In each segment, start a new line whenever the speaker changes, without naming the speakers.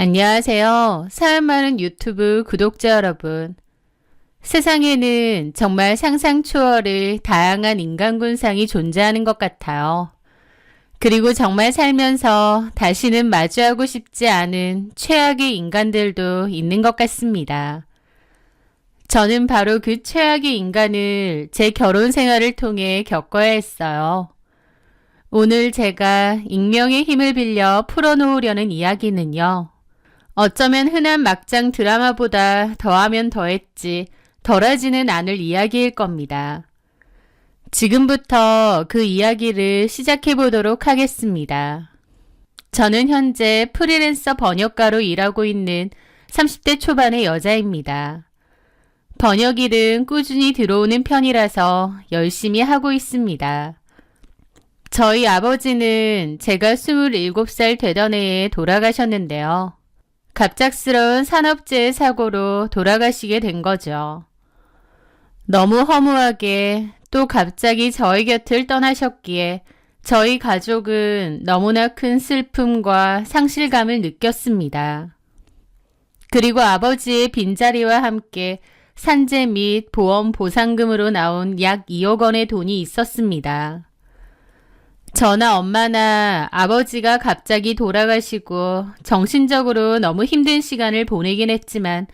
안녕하세요. 사연 많은 유튜브 구독자 여러분. 세상에는 정말 상상 초월의 다양한 인간 군상이 존재하는 것 같아요. 그리고 정말 살면서 다시는 마주하고 싶지 않은 최악의 인간들도 있는 것 같습니다. 저는 바로 그 최악의 인간을 제 결혼 생활을 통해 겪어야 했어요. 오늘 제가 익명의 힘을 빌려 풀어놓으려는 이야기는요. 어쩌면 흔한 막장 드라마보다 더하면 더했지 덜하지는 않을 이야기일 겁니다. 지금부터 그 이야기를 시작해 보도록 하겠습니다. 저는 현재 프리랜서 번역가로 일하고 있는 30대 초반의 여자입니다. 번역 일은 꾸준히 들어오는 편이라서 열심히 하고 있습니다. 저희 아버지는 제가 27살 되던 해에 돌아가셨는데요. 갑작스러운 산업재해 사고로 돌아가시게 된 거죠. 너무 허무하게 또 갑자기 저희 곁을 떠나셨기에 저희 가족은 너무나 큰 슬픔과 상실감을 느꼈습니다. 그리고 아버지의 빈자리와 함께 산재 및 보험 보상금으로 나온 약 2억 원의 돈이 있었습니다. 저나 엄마나 아버지가 갑자기 돌아가시고 정신적으로 너무 힘든 시간을 보내긴 했지만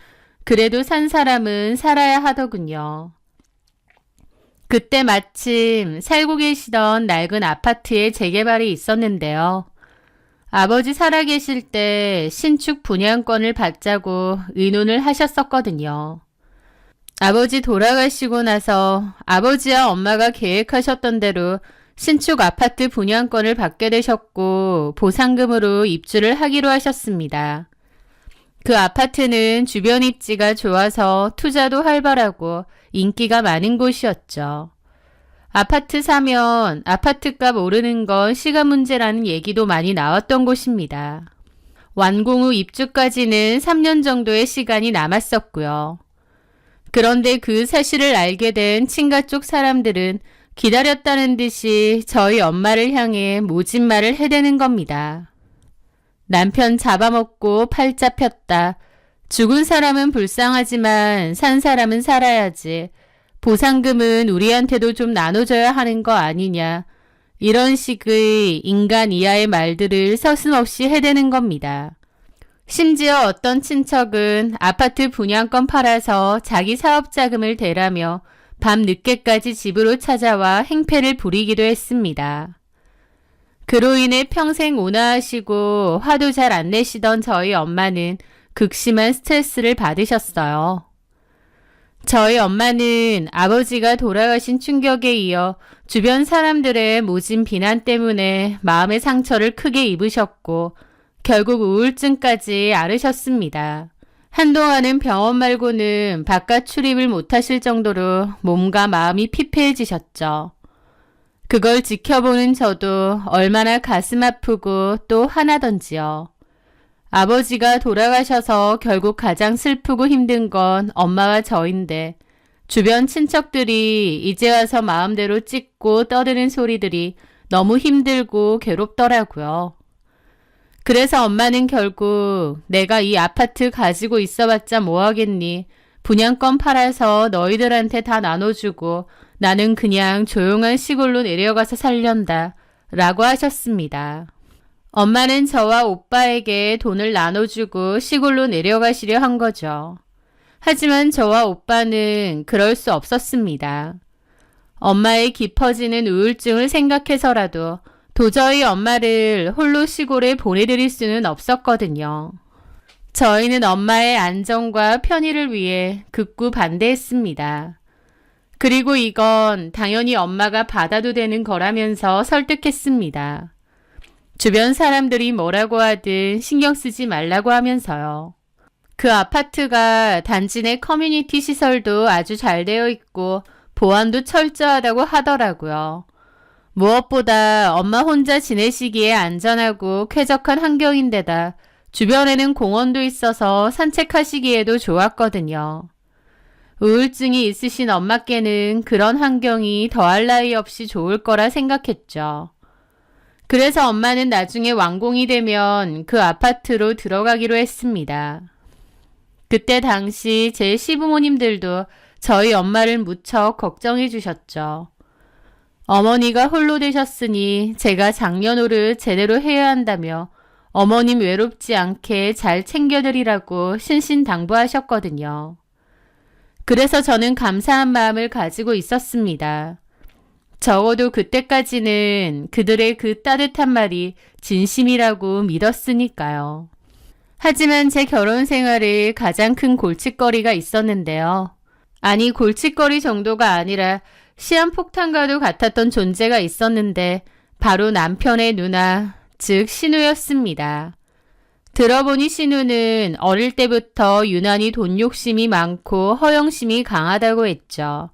그래도 산 사람은 살아야 하더군요. 그때 마침 살고 계시던 낡은 아파트에 재개발이 있었는데요. 아버지 살아계실 때 신축 분양권을 받자고 의논을 하셨었거든요. 아버지 돌아가시고 나서 아버지와 엄마가 계획하셨던 대로 신축 아파트 분양권을 받게 되셨고 보상금으로 입주를 하기로 하셨습니다. 그 아파트는 주변 입지가 좋아서 투자도 활발하고 인기가 많은 곳이었죠. 아파트 사면 아파트값 오르는 건 시간 문제라는 얘기도 많이 나왔던 곳입니다. 완공 후 입주까지는 3년 정도의 시간이 남았었고요. 그런데 그 사실을 알게 된 친가 쪽 사람들은 기다렸다는 듯이 저희 엄마를 향해 모진 말을 해대는 겁니다. 남편 잡아먹고 팔자 폈다. 죽은 사람은 불쌍하지만 산 사람은 살아야지. 보상금은 우리한테도 좀 나눠줘야 하는 거 아니냐. 이런 식의 인간 이하의 말들을 서슴없이 해대는 겁니다. 심지어 어떤 친척은 아파트 분양권 팔아서 자기 사업 자금을 대라며 밤 늦게까지 집으로 찾아와 행패를 부리기도 했습니다. 그로 인해 평생 온화하시고 화도 잘 안 내시던 저희 엄마는 극심한 스트레스를 받으셨어요. 저희 엄마는 아버지가 돌아가신 충격에 이어 주변 사람들의 모진 비난 때문에 마음의 상처를 크게 입으셨고 결국 우울증까지 앓으셨습니다. 한동안은 병원 말고는 바깥 출입을 못하실 정도로 몸과 마음이 피폐해지셨죠. 그걸 지켜보는 저도 얼마나 가슴 아프고 또 화나던지요. 아버지가 돌아가셔서 결국 가장 슬프고 힘든 건 엄마와 저인데 주변 친척들이 이제 와서 마음대로 찢고 떠드는 소리들이 너무 힘들고 괴롭더라고요. 그래서 엄마는 결국 내가 이 아파트 가지고 있어봤자 뭐하겠니? 분양권 팔아서 너희들한테 다 나눠주고 나는 그냥 조용한 시골로 내려가서 살련다 라고 하셨습니다. 엄마는 저와 오빠에게 돈을 나눠주고 시골로 내려가시려 한 거죠. 하지만 저와 오빠는 그럴 수 없었습니다. 엄마의 깊어지는 우울증을 생각해서라도 도저히 엄마를 홀로 시골에 보내드릴 수는 없었거든요. 저희는 엄마의 안정과 편의를 위해 극구 반대했습니다. 그리고 이건 당연히 엄마가 받아도 되는 거라면서 설득했습니다. 주변 사람들이 뭐라고 하든 신경 쓰지 말라고 하면서요. 그 아파트가 단지 내 커뮤니티 시설도 아주 잘 되어 있고 보안도 철저하다고 하더라고요. 무엇보다 엄마 혼자 지내시기에 안전하고 쾌적한 환경인데다 주변에는 공원도 있어서 산책하시기에도 좋았거든요. 우울증이 있으신 엄마께는 그런 환경이 더할 나위 없이 좋을 거라 생각했죠. 그래서 엄마는 나중에 완공이 되면 그 아파트로 들어가기로 했습니다. 그때 당시 제 시부모님들도 저희 엄마를 무척 걱정해 주셨죠. 어머니가 홀로 되셨으니 제가 장년호를 제대로 해야 한다며 어머님 외롭지 않게 잘 챙겨드리라고 신신당부하셨거든요. 그래서 저는 감사한 마음을 가지고 있었습니다. 적어도 그때까지는 그들의 그 따뜻한 말이 진심이라고 믿었으니까요. 하지만 제 결혼 생활에 가장 큰 골칫거리가 있었는데요. 아니, 골칫거리 정도가 아니라 시한폭탄과도 같았던 존재가 있었는데 바로 남편의 누나, 즉 신우였습니다. 들어보니 신우는 어릴 때부터 유난히 돈 욕심이 많고 허영심이 강하다고 했죠.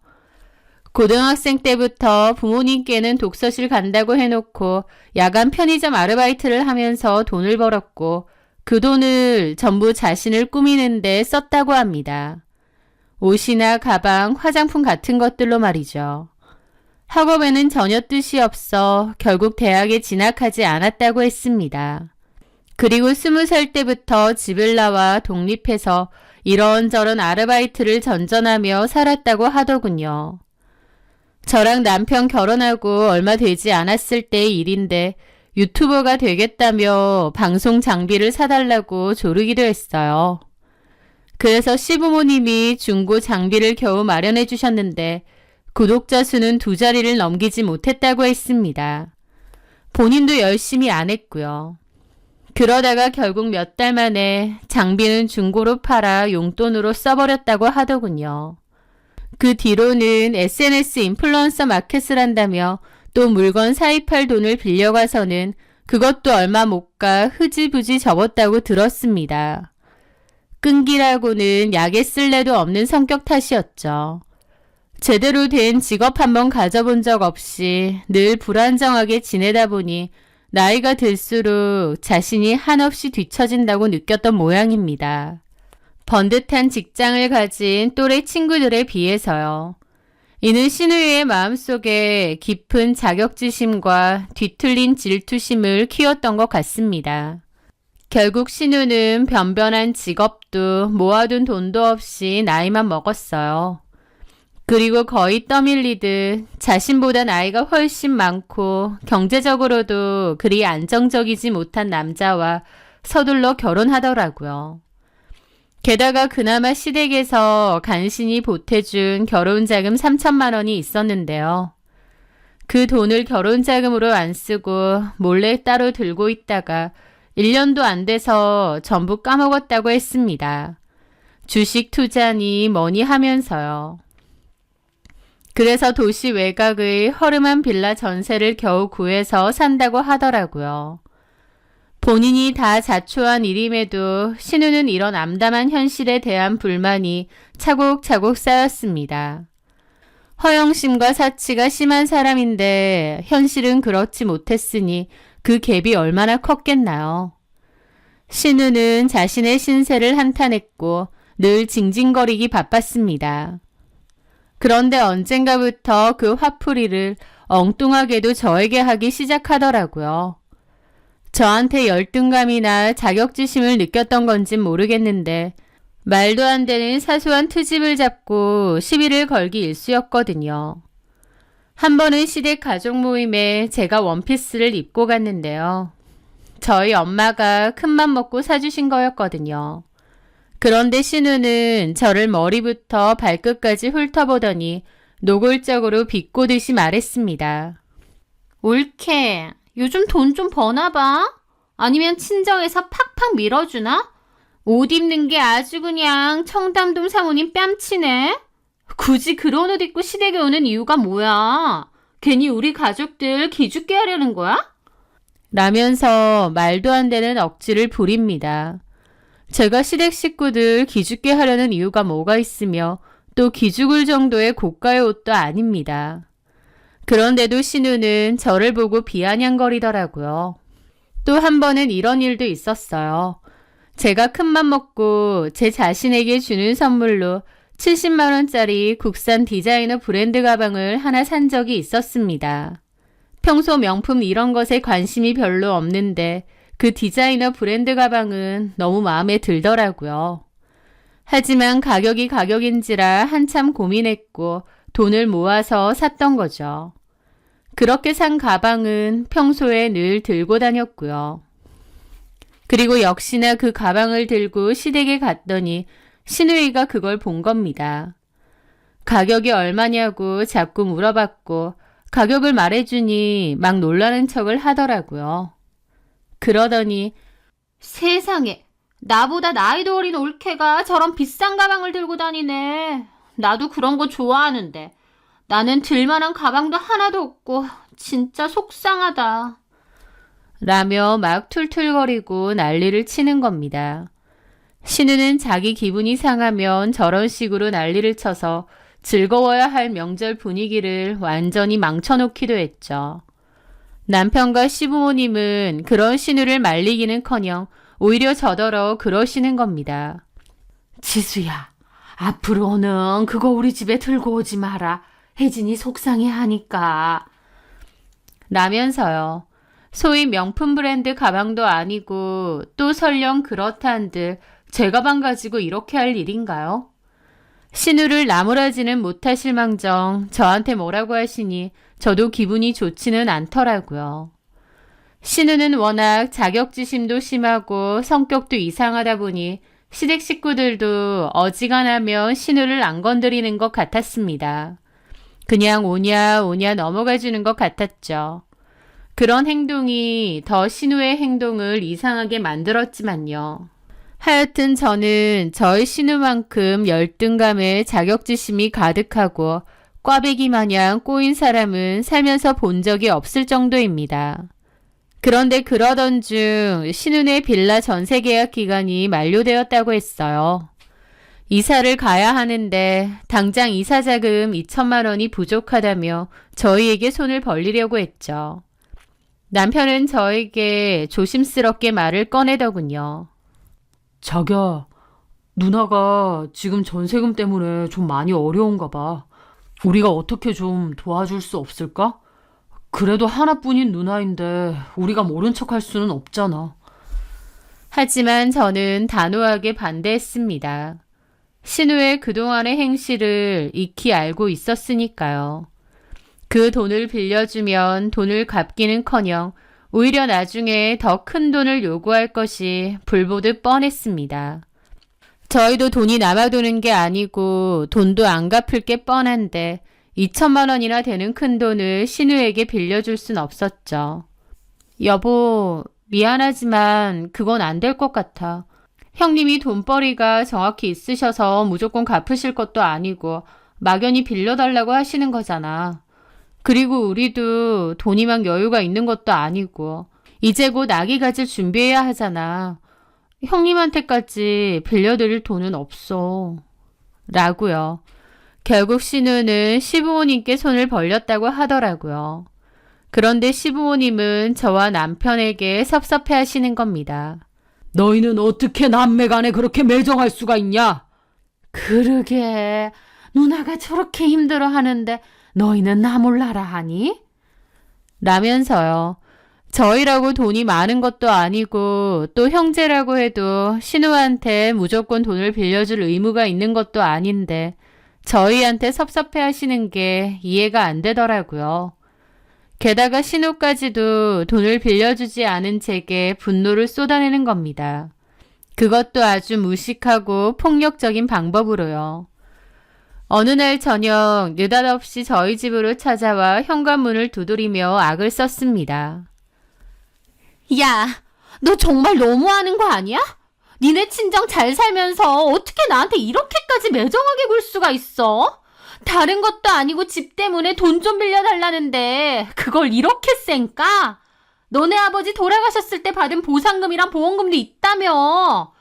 고등학생 때부터 부모님께는 독서실 간다고 해놓고 야간 편의점 아르바이트를 하면서 돈을 벌었고 그 돈을 전부 자신을 꾸미는 데 썼다고 합니다. 옷이나 가방, 화장품 같은 것들로 말이죠. 학업에는 전혀 뜻이 없어 결국 대학에 진학하지 않았다고 했습니다. 그리고 20살 때부터 집을 나와 독립해서 이런저런 아르바이트를 전전하며 살았다고 하더군요. 저랑 남편 결혼하고 얼마 되지 않았을 때의 일인데 유튜버가 되겠다며 방송 장비를 사달라고 조르기도 했어요. 그래서 시부모님이 중고 장비를 겨우 마련해 주셨는데 구독자 수는 2자리를 넘기지 못했다고 했습니다. 본인도 열심히 안 했고요. 그러다가 결국 몇 달 만에 장비는 중고로 팔아 용돈으로 써버렸다고 하더군요. 그 뒤로는 SNS 인플루언서 마켓을 한다며 또 물건 사입할 돈을 빌려가서는 그것도 얼마 못 가 흐지부지 접었다고 들었습니다. 끈기라고는 약에 쓸래도 없는 성격 탓이었죠. 제대로 된 직업 한번 가져본 적 없이 늘 불안정하게 지내다 보니 나이가 들수록 자신이 한없이 뒤처진다고 느꼈던 모양입니다. 번듯한 직장을 가진 또래 친구들에 비해서요. 이는 신우의 마음속에 깊은 자격지심과 뒤틀린 질투심을 키웠던 것 같습니다. 결국 신우는 변변한 직업도 모아둔 돈도 없이 나이만 먹었어요. 그리고 거의 떠밀리듯 자신보다 나이가 훨씬 많고 경제적으로도 그리 안정적이지 못한 남자와 서둘러 결혼하더라고요. 게다가 그나마 시댁에서 간신히 보태준 결혼자금 3천만 원이 있었는데요. 그 돈을 결혼자금으로 안 쓰고 몰래 따로 들고 있다가 1년도 안 돼서 전부 까먹었다고 했습니다. 주식 투자니 뭐니 하면서요. 그래서 도시 외곽의 허름한 빌라 전세를 겨우 구해서 산다고 하더라고요. 본인이 다 자초한 일임에도 신우는 이런 암담한 현실에 대한 불만이 차곡차곡 쌓였습니다. 허영심과 사치가 심한 사람인데 현실은 그렇지 못했으니 그 갭이 얼마나 컸겠나요. 신우는 자신의 신세를 한탄했고 늘 징징거리기 바빴습니다. 그런데 언젠가부터 그 화풀이를 엉뚱하게도 저에게 하기 시작하더라고요. 저한테 열등감이나 자격지심을 느꼈던 건진 모르겠는데 말도 안 되는 사소한 트집을 잡고 시비를 걸기 일쑤였거든요. 한 번은 시댁 가족 모임에 제가 원피스를 입고 갔는데요. 저희 엄마가 큰맘 먹고 사주신 거였거든요. 그런데 신우는 저를 머리부터 발끝까지 훑어보더니 노골적으로 비꼬듯이 말했습니다. 올케, 요즘 돈 좀 버나봐? 아니면 친정에서 팍팍 밀어주나? 옷 입는 게 아주 그냥 청담동 사모님 뺨치네? 굳이 그런 옷 입고 시댁에 오는 이유가 뭐야? 괜히 우리 가족들 기죽게 하려는 거야? 라면서 말도 안 되는 억지를 부립니다. 제가 시댁 식구들 기죽게 하려는 이유가 뭐가 있으며 또 기죽을 정도의 고가의 옷도 아닙니다. 그런데도 신우는 저를 보고 비아냥거리더라고요. 또 한 번은 이런 일도 있었어요. 제가 큰맘 먹고 제 자신에게 주는 선물로 70만 원짜리 국산 디자이너 브랜드 가방을 하나 산 적이 있었습니다. 평소 명품 이런 것에 관심이 별로 없는데 그 디자이너 브랜드 가방은 너무 마음에 들더라고요. 하지만 가격이 가격인지라 한참 고민했고 돈을 모아서 샀던 거죠. 그렇게 산 가방은 평소에 늘 들고 다녔고요. 그리고 역시나 그 가방을 들고 시댁에 갔더니 시누이가 그걸 본 겁니다. 가격이 얼마냐고 자꾸 물어봤고 가격을 말해주니 막 놀라는 척을 하더라고요. 그러더니 세상에 나보다 나이도 어린 올케가 저런 비싼 가방을 들고 다니네. 나도 그런 거 좋아하는데 나는 들만한 가방도 하나도 없고 진짜 속상하다. 라며 막 툴툴거리고 난리를 치는 겁니다. 신우는 자기 기분이 상하면 저런 식으로 난리를 쳐서 즐거워야 할 명절 분위기를 완전히 망쳐놓기도 했죠. 남편과 시부모님은 그런 신우를 말리기는커녕 오히려 저더러 그러시는 겁니다. 지수야, 앞으로는 그거 우리 집에 들고 오지 마라. 혜진이 속상해하니까. 라면서요. 소위 명품 브랜드 가방도 아니고 또 설령 그렇다한들 제 가방 가지고 이렇게 할 일인가요? 신우를 나무라지는 못하실 망정 저한테 뭐라고 하시니 저도 기분이 좋지는 않더라고요. 신우는 워낙 자격지심도 심하고 성격도 이상하다 보니 시댁 식구들도 어지간하면 신우를 안 건드리는 것 같았습니다. 그냥 오냐 넘어가주는 것 같았죠. 그런 행동이 더 신우의 행동을 이상하게 만들었지만요. 하여튼 저는 저의 신우만큼 열등감에 자격지심이 가득하고 꽈배기 마냥 꼬인 사람은 살면서 본 적이 없을 정도입니다. 그런데 그러던 중 신우네 빌라 전세 계약 기간이 만료되었다고 했어요. 이사를 가야 하는데 당장 이사 자금 2천만 원이 부족하다며 저희에게 손을 벌리려고 했죠. 남편은 저에게 조심스럽게 말을 꺼내더군요.
자기야, 누나가 지금 전세금 때문에 좀 많이 어려운가 봐. 우리가 어떻게 좀 도와줄 수 없을까? 그래도 하나뿐인 누나인데 우리가 모른 척할 수는 없잖아.
하지만 저는 단호하게 반대했습니다. 신우의 그동안의 행실을 익히 알고 있었으니까요. 그 돈을 빌려주면 돈을 갚기는커녕 오히려 나중에 더 큰 돈을 요구할 것이 불보듯 뻔했습니다. 저희도 돈이 남아도는 게 아니고 돈도 안 갚을 게 뻔한데 2천만 원이나 되는 큰 돈을 신우에게 빌려줄 순 없었죠. 여보, 미안하지만 그건 안 될 것 같아. 형님이 돈벌이가 정확히 있으셔서 무조건 갚으실 것도 아니고 막연히 빌려달라고 하시는 거잖아. 그리고 우리도 돈이 막 여유가 있는 것도 아니고 이제 곧 아기 가질 준비해야 하잖아. 형님한테까지 빌려드릴 돈은 없어. 라고요. 결국 신우는 시부모님께 손을 벌렸다고 하더라고요. 그런데 시부모님은 저와 남편에게 섭섭해 하시는 겁니다.
너희는 어떻게 남매 간에 그렇게 매정할 수가 있냐?
그러게 누나가 저렇게 힘들어하는데 너희는 나 몰라라 하니? 라면서요. 저희라고 돈이 많은 것도 아니고 또 형제라고 해도 신우한테 무조건 돈을 빌려줄 의무가 있는 것도 아닌데 저희한테 섭섭해 하시는 게 이해가 안 되더라고요. 게다가 신우까지도 돈을 빌려주지 않은 제게 분노를 쏟아내는 겁니다. 그것도 아주 무식하고 폭력적인 방법으로요. 어느 날 저녁 느닷없이 저희 집으로 찾아와 현관문을 두드리며 악을 썼습니다. 야, 너 정말 너무하는 거 아니야? 니네 친정 잘 살면서 어떻게 나한테 이렇게까지 매정하게 굴 수가 있어? 다른 것도 아니고 집 때문에 돈 좀 빌려달라는데 그걸 이렇게 쌩까? 너네 아버지 돌아가셨을 때 받은 보상금이랑 보험금도 있다며.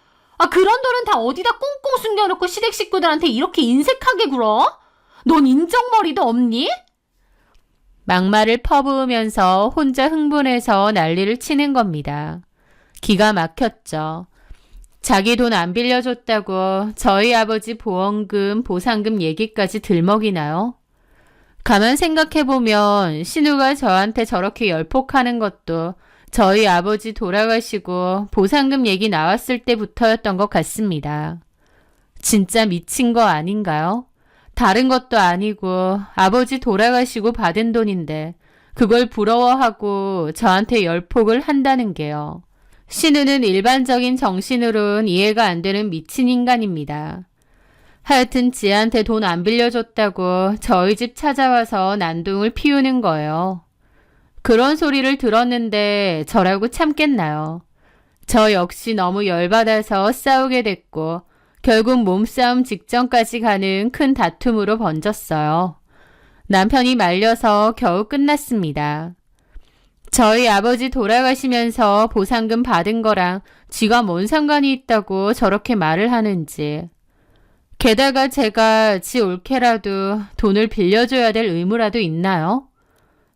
그런 돈은 다 어디다 꽁꽁 숨겨놓고 시댁 식구들한테 이렇게 인색하게 굴어? 넌 인정머리도 없니? 막말을 퍼부으면서 혼자 흥분해서 난리를 치는 겁니다. 기가 막혔죠. 자기 돈 안 빌려줬다고 저희 아버지 보험금, 보상금 얘기까지 들먹이나요? 가만 생각해보면 신우가 저한테 저렇게 열폭하는 것도 저희 아버지 돌아가시고 보상금 얘기 나왔을 때부터였던 것 같습니다. 진짜 미친 거 아닌가요? 다른 것도 아니고 아버지 돌아가시고 받은 돈인데 그걸 부러워하고 저한테 열폭을 한다는 게요. 신우는 일반적인 정신으론 이해가 안 되는 미친 인간입니다. 하여튼 지한테 돈 안 빌려줬다고 저희 집 찾아와서 난동을 피우는 거예요. 그런 소리를 들었는데 저라고 참겠나요? 저 역시 너무 열받아서 싸우게 됐고 결국 몸싸움 직전까지 가는 큰 다툼으로 번졌어요. 남편이 말려서 겨우 끝났습니다. 저희 아버지 돌아가시면서 보상금 받은 거랑 지가 뭔 상관이 있다고 저렇게 말을 하는지. 게다가 제가 지 올케라도 돈을 빌려줘야 될 의무라도 있나요?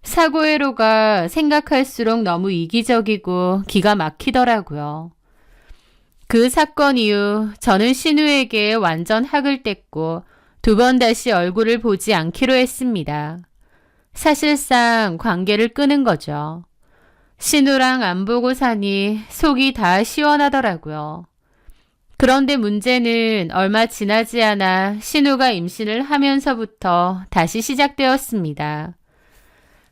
사고회로가 생각할수록 너무 이기적이고 기가 막히더라고요. 그 사건 이후 저는 신우에게 완전 학을 뗐고 2번 다시 얼굴을 보지 않기로 했습니다. 사실상 관계를 끊은 거죠. 신우랑 안 보고 사니 속이 다 시원하더라고요. 그런데 문제는 얼마 지나지 않아 신우가 임신을 하면서부터 다시 시작되었습니다.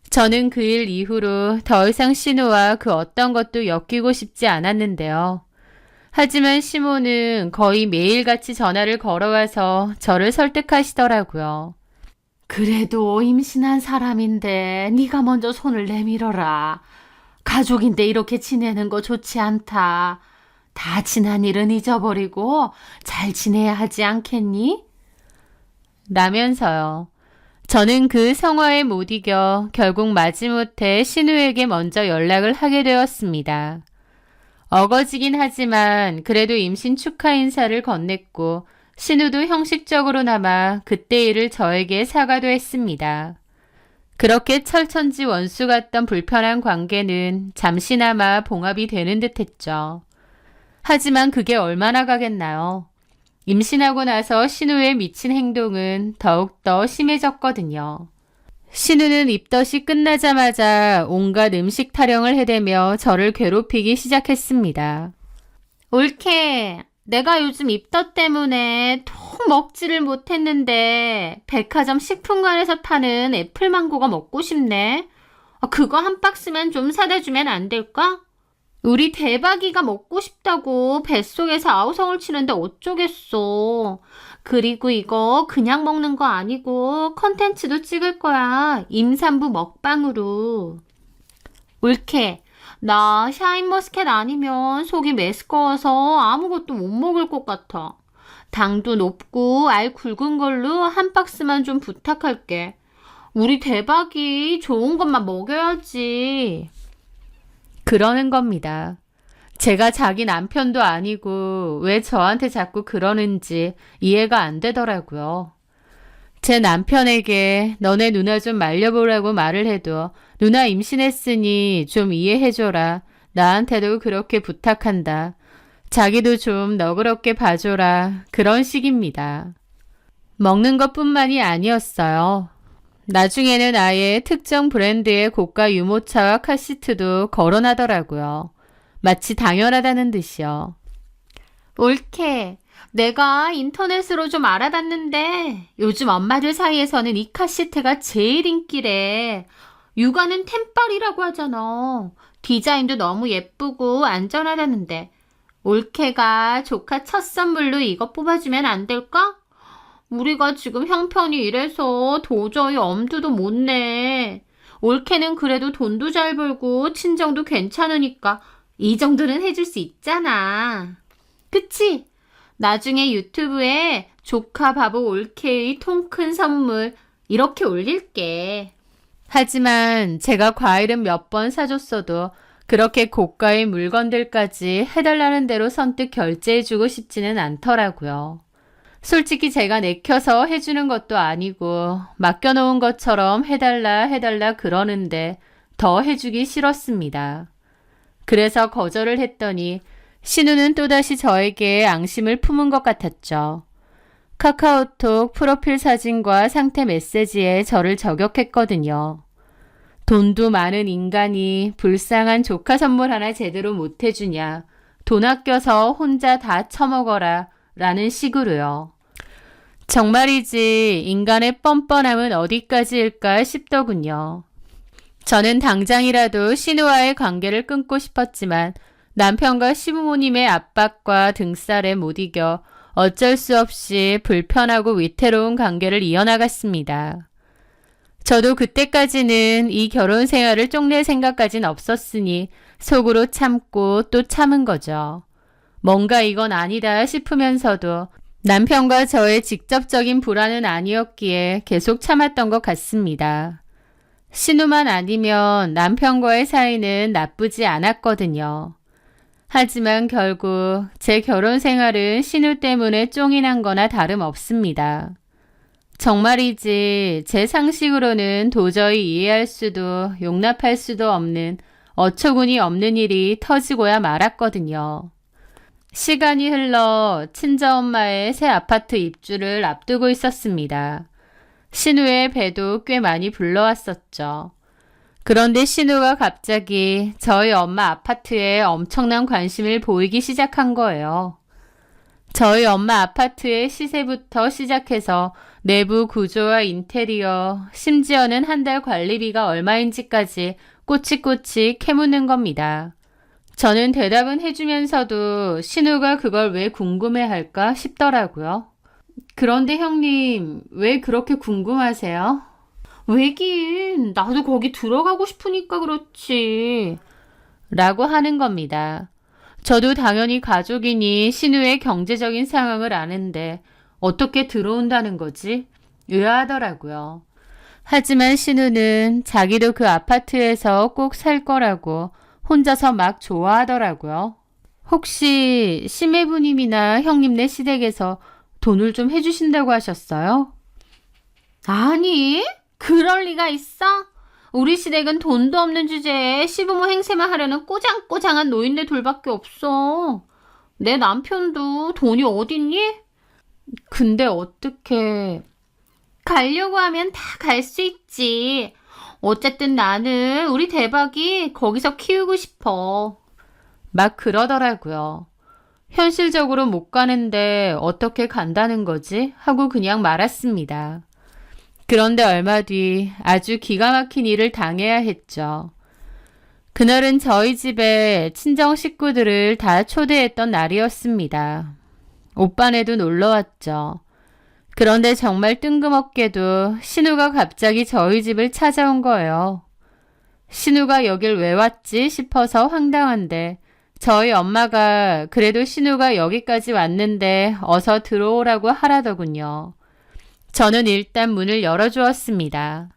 저는 그 일 이후로 더 이상 신우와 그 어떤 것도 엮이고 싶지 않았는데요. 하지만 시모는 거의 매일같이 전화를 걸어와서 저를 설득하시더라고요.
그래도 임신한 사람인데 네가 먼저 손을 내밀어라. 가족인데 이렇게 지내는 거 좋지 않다. 다 지난 일은 잊어버리고 잘 지내야 하지 않겠니?
라면서요. 저는 그 성화에 못 이겨 결국 마지못해 신우에게 먼저 연락을 하게 되었습니다. 어거지긴 하지만 그래도 임신 축하 인사를 건넸고 신우도 형식적으로나마 그때 일을 저에게 사과도 했습니다. 그렇게 철천지 원수 같던 불편한 관계는 잠시나마 봉합이 되는 듯 했죠. 하지만 그게 얼마나 가겠나요? 임신하고 나서 신우의 미친 행동은 더욱더 심해졌거든요. 신우는 입덧이 끝나자마자 온갖 음식 타령을 해대며 저를 괴롭히기 시작했습니다. 올케, 내가 요즘 입덧 때문에 통 먹지를 못했는데 백화점 식품관에서 파는 애플망고가 먹고 싶네. 그거 한 박스만 좀 사다 주면 안 될까? 우리 대박이가 먹고 싶다고 뱃속에서 아우성을 치는데 어쩌겠어. 그리고 이거 그냥 먹는 거 아니고 컨텐츠도 찍을 거야. 임산부 먹방으로. 올케, 나 샤인머스켓 아니면 속이 메스꺼워서 아무것도 못 먹을 것 같아. 당도 높고 알 굵은 걸로 한 박스만 좀 부탁할게. 우리 대박이 좋은 것만 먹여야지. 그러는 겁니다. 제가 자기 남편도 아니고 왜 저한테 자꾸 그러는지 이해가 안 되더라고요. 제 남편에게 너네 누나 좀 말려보라고 말을 해도 누나 임신했으니 좀 이해해줘라. 나한테도 그렇게 부탁한다. 자기도 좀 너그럽게 봐줘라. 그런 식입니다. 먹는 것뿐만이 아니었어요. 나중에는 아예 특정 브랜드의 고가 유모차와 카시트도 거론하더라고요. 마치 당연하다는 듯이요. 올케, 내가 인터넷으로 좀 알아봤는데 요즘 엄마들 사이에서는 이 카시트가 제일 인기래. 육아는 템빨이라고 하잖아. 디자인도 너무 예쁘고 안전하다는데 올케가 조카 첫 선물로 이거 뽑아주면 안 될까? 우리가 지금 형편이 이래서 도저히 엄두도 못 내. 올케는 그래도 돈도 잘 벌고 친정도 괜찮으니까 이 정도는 해줄 수 있잖아. 그치? 나중에 유튜브에 조카 바보 올케의 통 큰 선물 이렇게 올릴게. 하지만 제가 과일은 몇 번 사줬어도 그렇게 고가의 물건들까지 해달라는 대로 선뜻 결제해주고 싶지는 않더라고요. 솔직히 제가 내켜서 해주는 것도 아니고 맡겨놓은 것처럼 해달라 그러는데 더 해주기 싫었습니다. 그래서 거절을 했더니 신우는 또다시 저에게 앙심을 품은 것 같았죠. 카카오톡 프로필 사진과 상태 메시지에 저를 저격했거든요. 돈도 많은 인간이 불쌍한 조카 선물 하나 제대로 못 해주냐. 돈 아껴서 혼자 다 처먹어라. 라는 식으로요. 정말이지 인간의 뻔뻔함은 어디까지일까 싶더군요. 저는 당장이라도 신우와의 관계를 끊고 싶었지만 남편과 시부모님의 압박과 등살에 못 이겨 어쩔 수 없이 불편하고 위태로운 관계를 이어나갔습니다. 저도 그때까지는 이 결혼 생활을 쪽낼 생각까진 없었으니 속으로 참고 또 참은 거죠. 뭔가 이건 아니다 싶으면서도 남편과 저의 직접적인 불안은 아니었기에 계속 참았던 것 같습니다. 신우만 아니면 남편과의 사이는 나쁘지 않았거든요. 하지만 결국 제 결혼 생활은 신우 때문에 쫑이 난 거나 다름없습니다. 정말이지 제 상식으로는 도저히 이해할 수도 용납할 수도 없는 어처구니 없는 일이 터지고야 말았거든요. 시간이 흘러 친정엄마의 새 아파트 입주를 앞두고 있었습니다. 신우의 배도 꽤 많이 불러왔었죠. 그런데 신우가 갑자기 저희 엄마 아파트에 엄청난 관심을 보이기 시작한 거예요. 저희 엄마 아파트의 시세부터 시작해서 내부 구조와 인테리어, 심지어는 한 달 관리비가 얼마인지까지 꼬치꼬치 캐묻는 겁니다. 저는 대답은 해주면서도 신우가 그걸 왜 궁금해할까 싶더라고요. 그런데 형님, 왜 그렇게 궁금하세요? 왜긴, 나도 거기 들어가고 싶으니까 그렇지. 라고 하는 겁니다. 저도 당연히 가족이니 신우의 경제적인 상황을 아는데 어떻게 들어온다는 거지? 의아하더라고요. 하지만 신우는 자기도 그 아파트에서 꼭 살 거라고 혼자서 막 좋아하더라고요. 혹시 시매부님이나 형님네 시댁에서 돈을 좀 해주신다고 하셨어요? 아니, 그럴 리가 있어? 우리 시댁은 돈도 없는 주제에 시부모 행세만 하려는 꼬장꼬장한 노인네 둘밖에 없어. 내 남편도 돈이 어딨니? 근데 어떻게... 가려고 하면 다 갈 수 있지. 어쨌든 나는 우리 대박이 거기서 키우고 싶어. 막 그러더라고요. 현실적으로 못 가는데 어떻게 간다는 거지? 하고 그냥 말았습니다. 그런데 얼마 뒤 아주 기가 막힌 일을 당해야 했죠. 그날은 저희 집에 친정 식구들을 다 초대했던 날이었습니다. 오빠네도 놀러 왔죠. 그런데 정말 뜬금없게도 신우가 갑자기 저희 집을 찾아온 거예요. 신우가 여길 왜 왔지 싶어서 황당한데 저희 엄마가 그래도 신우가 여기까지 왔는데 어서 들어오라고 하라더군요. 저는 일단 문을 열어주었습니다.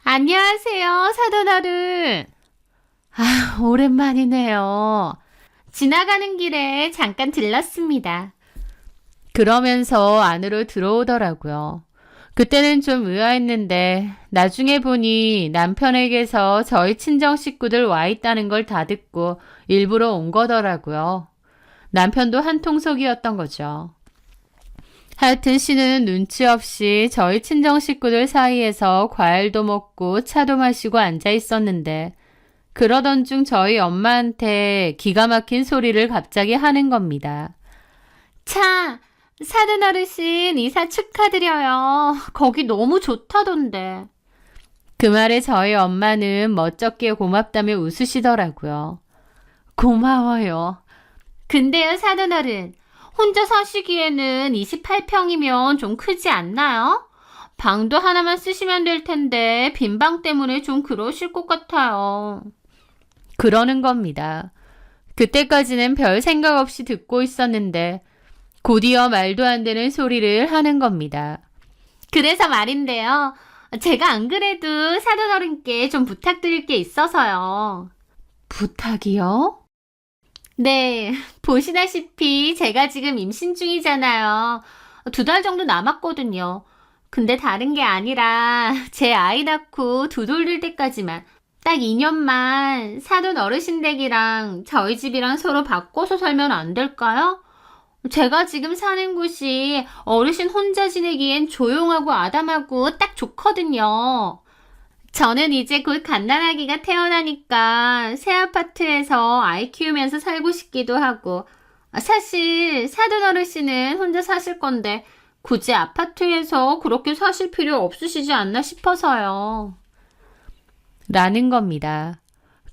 안녕하세요, 사돈어른. 아, 오랜만이네요. 지나가는 길에 잠깐 들렀습니다. 그러면서 안으로 들어오더라고요. 그때는 좀 의아했는데 나중에 보니 남편에게서 저희 친정 식구들 와 있다는 걸 다 듣고 일부러 온 거더라고요. 남편도 한통속이었던 거죠. 하여튼 신우는 눈치 없이 저희 친정 식구들 사이에서 과일도 먹고 차도 마시고 앉아 있었는데 그러던 중 저희 엄마한테 기가 막힌 소리를 갑자기 하는 겁니다. 차! 사돈 어르신 이사 축하드려요. 거기 너무 좋다던데. 그 말에 저희 엄마는 멋쩍게 고맙다며 웃으시더라고요. 고마워요. 근데요, 사돈 어른. 혼자 사시기에는 28평이면 좀 크지 않나요? 방도 하나만 쓰시면 될 텐데 빈 방 때문에 좀 그러실 것 같아요. 그러는 겁니다. 그때까지는 별 생각 없이 듣고 있었는데 곧이어 말도 안 되는 소리를 하는 겁니다. 그래서 말인데요. 제가 안 그래도 사돈 어른께 좀 부탁드릴 게 있어서요. 부탁이요? 네, 보시다시피 제가 지금 임신 중이잖아요. 2달 정도 남았거든요. 근데 다른 게 아니라 제 아이 낳고 두 돌릴 때까지만 딱 2년만 사돈 어르신 댁이랑 저희 집이랑 서로 바꿔서 살면 안 될까요? 제가 지금 사는 곳이 어르신 혼자 지내기엔 조용하고 아담하고 딱 좋거든요. 저는 이제 곧 갓난아기가 태어나니까 새 아파트에서 아이 키우면서 살고 싶기도 하고, 사실 사돈 어르신은 혼자 사실 건데 굳이 아파트에서 그렇게 사실 필요 없으시지 않나 싶어서요. 라는 겁니다.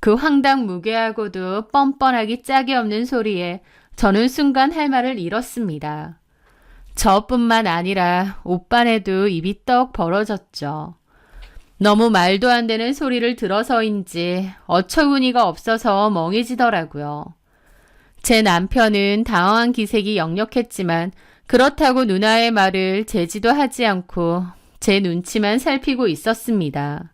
그 황당무계하고도 뻔뻔하기 짝이 없는 소리에 저는 순간 할 말을 잃었습니다. 저뿐만 아니라 오빠네도 입이 떡 벌어졌죠. 너무 말도 안 되는 소리를 들어서인지 어처구니가 없어서 멍해지더라고요. 제 남편은 당황한 기색이 역력했지만 그렇다고 누나의 말을 제지도 하지 않고 제 눈치만 살피고 있었습니다.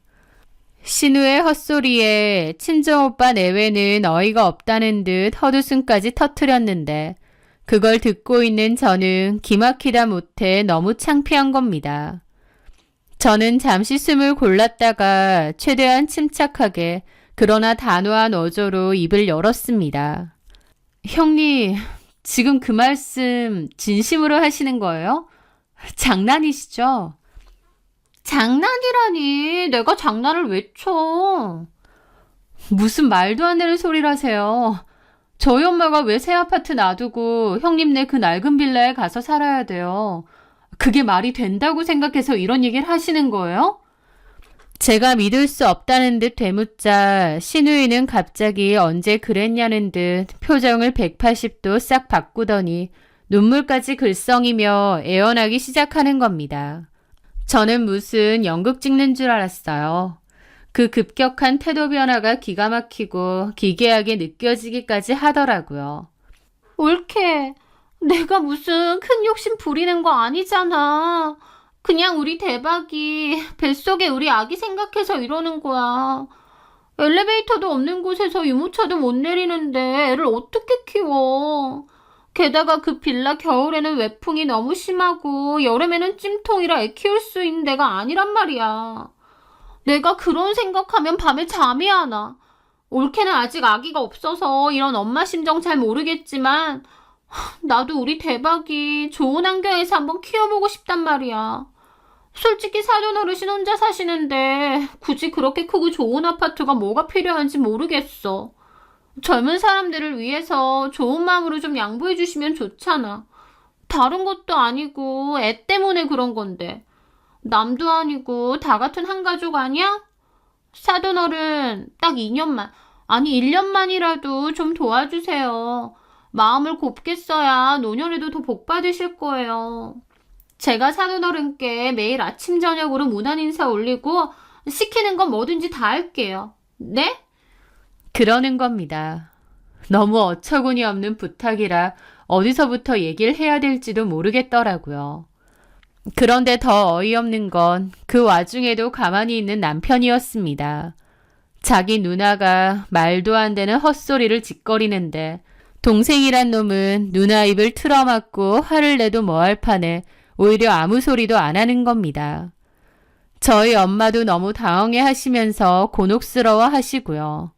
신우의 헛소리에 친정오빠 내외는 어이가 없다는 듯 헛웃음까지 터뜨렸는데 그걸 듣고 있는 저는 기막히다 못해 너무 창피한 겁니다. 저는 잠시 숨을 골랐다가 최대한 침착하게 그러나 단호한 어조로 입을 열었습니다. 형님, 지금 그 말씀 진심으로 하시는 거예요? 장난이시죠? 장난이라니, 내가 장난을 왜 쳐? 무슨 말도 안 되는 소리를 하세요. 저희 엄마가 왜 새 아파트 놔두고 형님네 그 낡은 빌라에 가서 살아야 돼요? 그게 말이 된다고 생각해서 이런 얘기를 하시는 거예요? 제가 믿을 수 없다는 듯 되묻자 신우이는 갑자기 언제 그랬냐는 듯 표정을 180도 싹 바꾸더니 눈물까지 글썽이며 애원하기 시작하는 겁니다. 저는 무슨 연극 찍는 줄 알았어요. 그 급격한 태도 변화가 기가 막히고 기괴하게 느껴지기까지 하더라고요. 옳게. 내가 무슨 큰 욕심 부리는 거 아니잖아. 그냥 우리 대박이 뱃속에 우리 아기 생각해서 이러는 거야. 엘리베이터도 없는 곳에서 유모차도 못 내리는데 애를 어떻게 키워. 게다가 그 빌라 겨울에는 외풍이 너무 심하고 여름에는 찜통이라 애 키울 수 있는 데가 아니란 말이야. 내가 그런 생각하면 밤에 잠이 안 와. 올케는 아직 아기가 없어서 이런 엄마 심정 잘 모르겠지만 나도 우리 대박이 좋은 환경에서 한번 키워보고 싶단 말이야. 솔직히 사돈 어르신 혼자 사시는데 굳이 그렇게 크고 좋은 아파트가 뭐가 필요한지 모르겠어. 젊은 사람들을 위해서 좋은 마음으로 좀 양보해 주시면 좋잖아. 다른 것도 아니고 애 때문에 그런 건데. 남도 아니고 다 같은 한 가족 아니야? 사돈 어른 딱 2년만, 아니 1년만이라도 좀 도와주세요. 마음을 곱게 써야 노년에도 더 복 받으실 거예요. 제가 사돈 어른께 매일 아침 저녁으로 문안 인사 올리고 시키는 건 뭐든지 다 할게요. 네? 그러는 겁니다. 너무 어처구니 없는 부탁이라 어디서부터 얘기를 해야 될지도 모르겠더라고요. 그런데 더 어이없는 건 그 와중에도 가만히 있는 남편이었습니다. 자기 누나가 말도 안 되는 헛소리를 짓거리는데 동생이란 놈은 누나 입을 틀어막고 화를 내도 뭐할 판에 오히려 아무 소리도 안 하는 겁니다. 저희 엄마도 너무 당황해 하시면서 곤혹스러워 하시고요.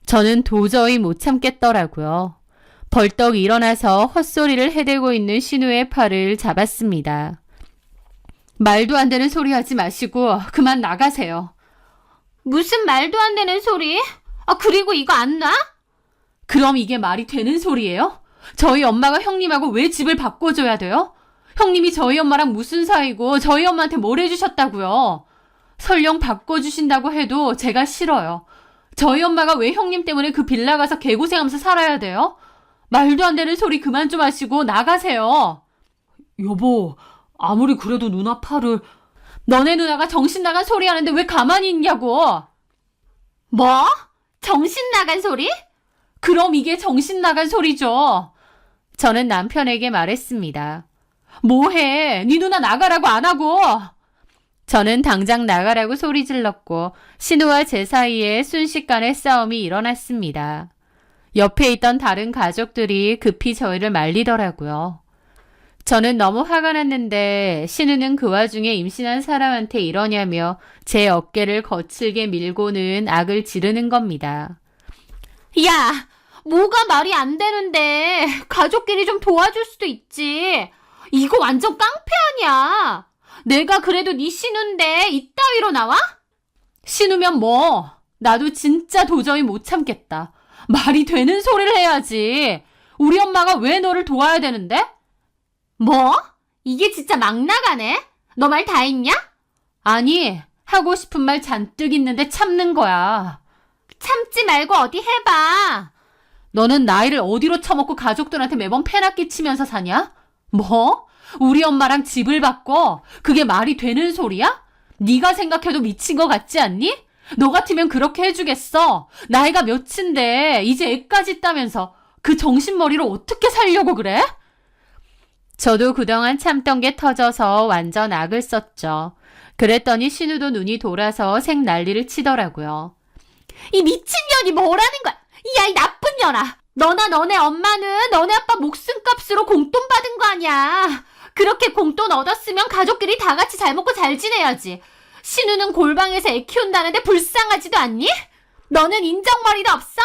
저는 도저히 못 참겠더라고요. 벌떡 일어나서 헛소리를 해대고 있는 신우의 팔을 잡았습니다. 말도 안 되는 소리 하지 마시고 그만 나가세요. 무슨 말도 안 되는 소리? 그리고 이거 안 놔? 그럼 이게 말이 되는 소리예요? 저희 엄마가 형님하고 왜 집을 바꿔줘야 돼요? 형님이 저희 엄마랑 무슨 사이고 저희 엄마한테 뭘 해주셨다고요? 설령 바꿔주신다고 해도 제가 싫어요. 저희 엄마가 왜 형님 때문에 그 빌라 가서 개고생하면서 살아야 돼요? 말도 안 되는 소리 그만 좀 하시고 나가세요.
여보, 아무리 그래도 누나 팔을...
너네 누나가 정신 나간 소리 하는데 왜 가만히 있냐고. 뭐? 정신 나간 소리? 그럼 이게 정신 나간 소리죠. 저는 남편에게 말했습니다. 뭐해? 네 누나 나가라고 안 하고. 저는 당장 나가라고 소리 질렀고 신우와 제 사이에 순식간에 싸움이 일어났습니다. 옆에 있던 다른 가족들이 급히 저희를 말리더라고요. 저는 너무 화가 났는데 신우는 그 와중에 임신한 사람한테 이러냐며 제 어깨를 거칠게 밀고는 악을 지르는 겁니다. 야! 뭐가 말이 안 되는데. 가족끼리 좀 도와줄 수도 있지. 이거 완전 깡패 아니야. 내가 그래도 네 신우인데 이따위로 나와? 신우면 뭐? 나도 진짜 도저히 못 참겠다. 말이 되는 소리를 해야지. 우리 엄마가 왜 너를 도와야 되는데? 뭐? 이게 진짜 막 나가네? 너 말 다 했냐? 아니, 하고 싶은 말 잔뜩 있는데 참는 거야. 참지 말고 어디 해봐. 너는 나이를 어디로 처먹고 가족들한테 매번 패나 끼치면서 사냐? 뭐? 우리 엄마랑 집을 바꿔? 그게 말이 되는 소리야? 네가 생각해도 미친 거 같지 않니? 너 같으면 그렇게 해주겠어. 나이가 몇인데 이제 애까지 있다면서 그 정신머리로 어떻게 살려고 그래? 저도 그동안 참던 게 터져서 완전 악을 썼죠. 그랬더니 신우도 눈이 돌아서 생 난리를 치더라고요. 이 미친년이 뭐라는 거야? 야, 이 나쁜 년아. 너나 너네 엄마는 너네 아빠 목숨값으로 공돈 받은 거 아니야. 그렇게 공돈 얻었으면 가족끼리 다 같이 잘 먹고 잘 지내야지. 신우는 골방에서 애 키운다는데 불쌍하지도 않니? 너는 인정머리도 없어.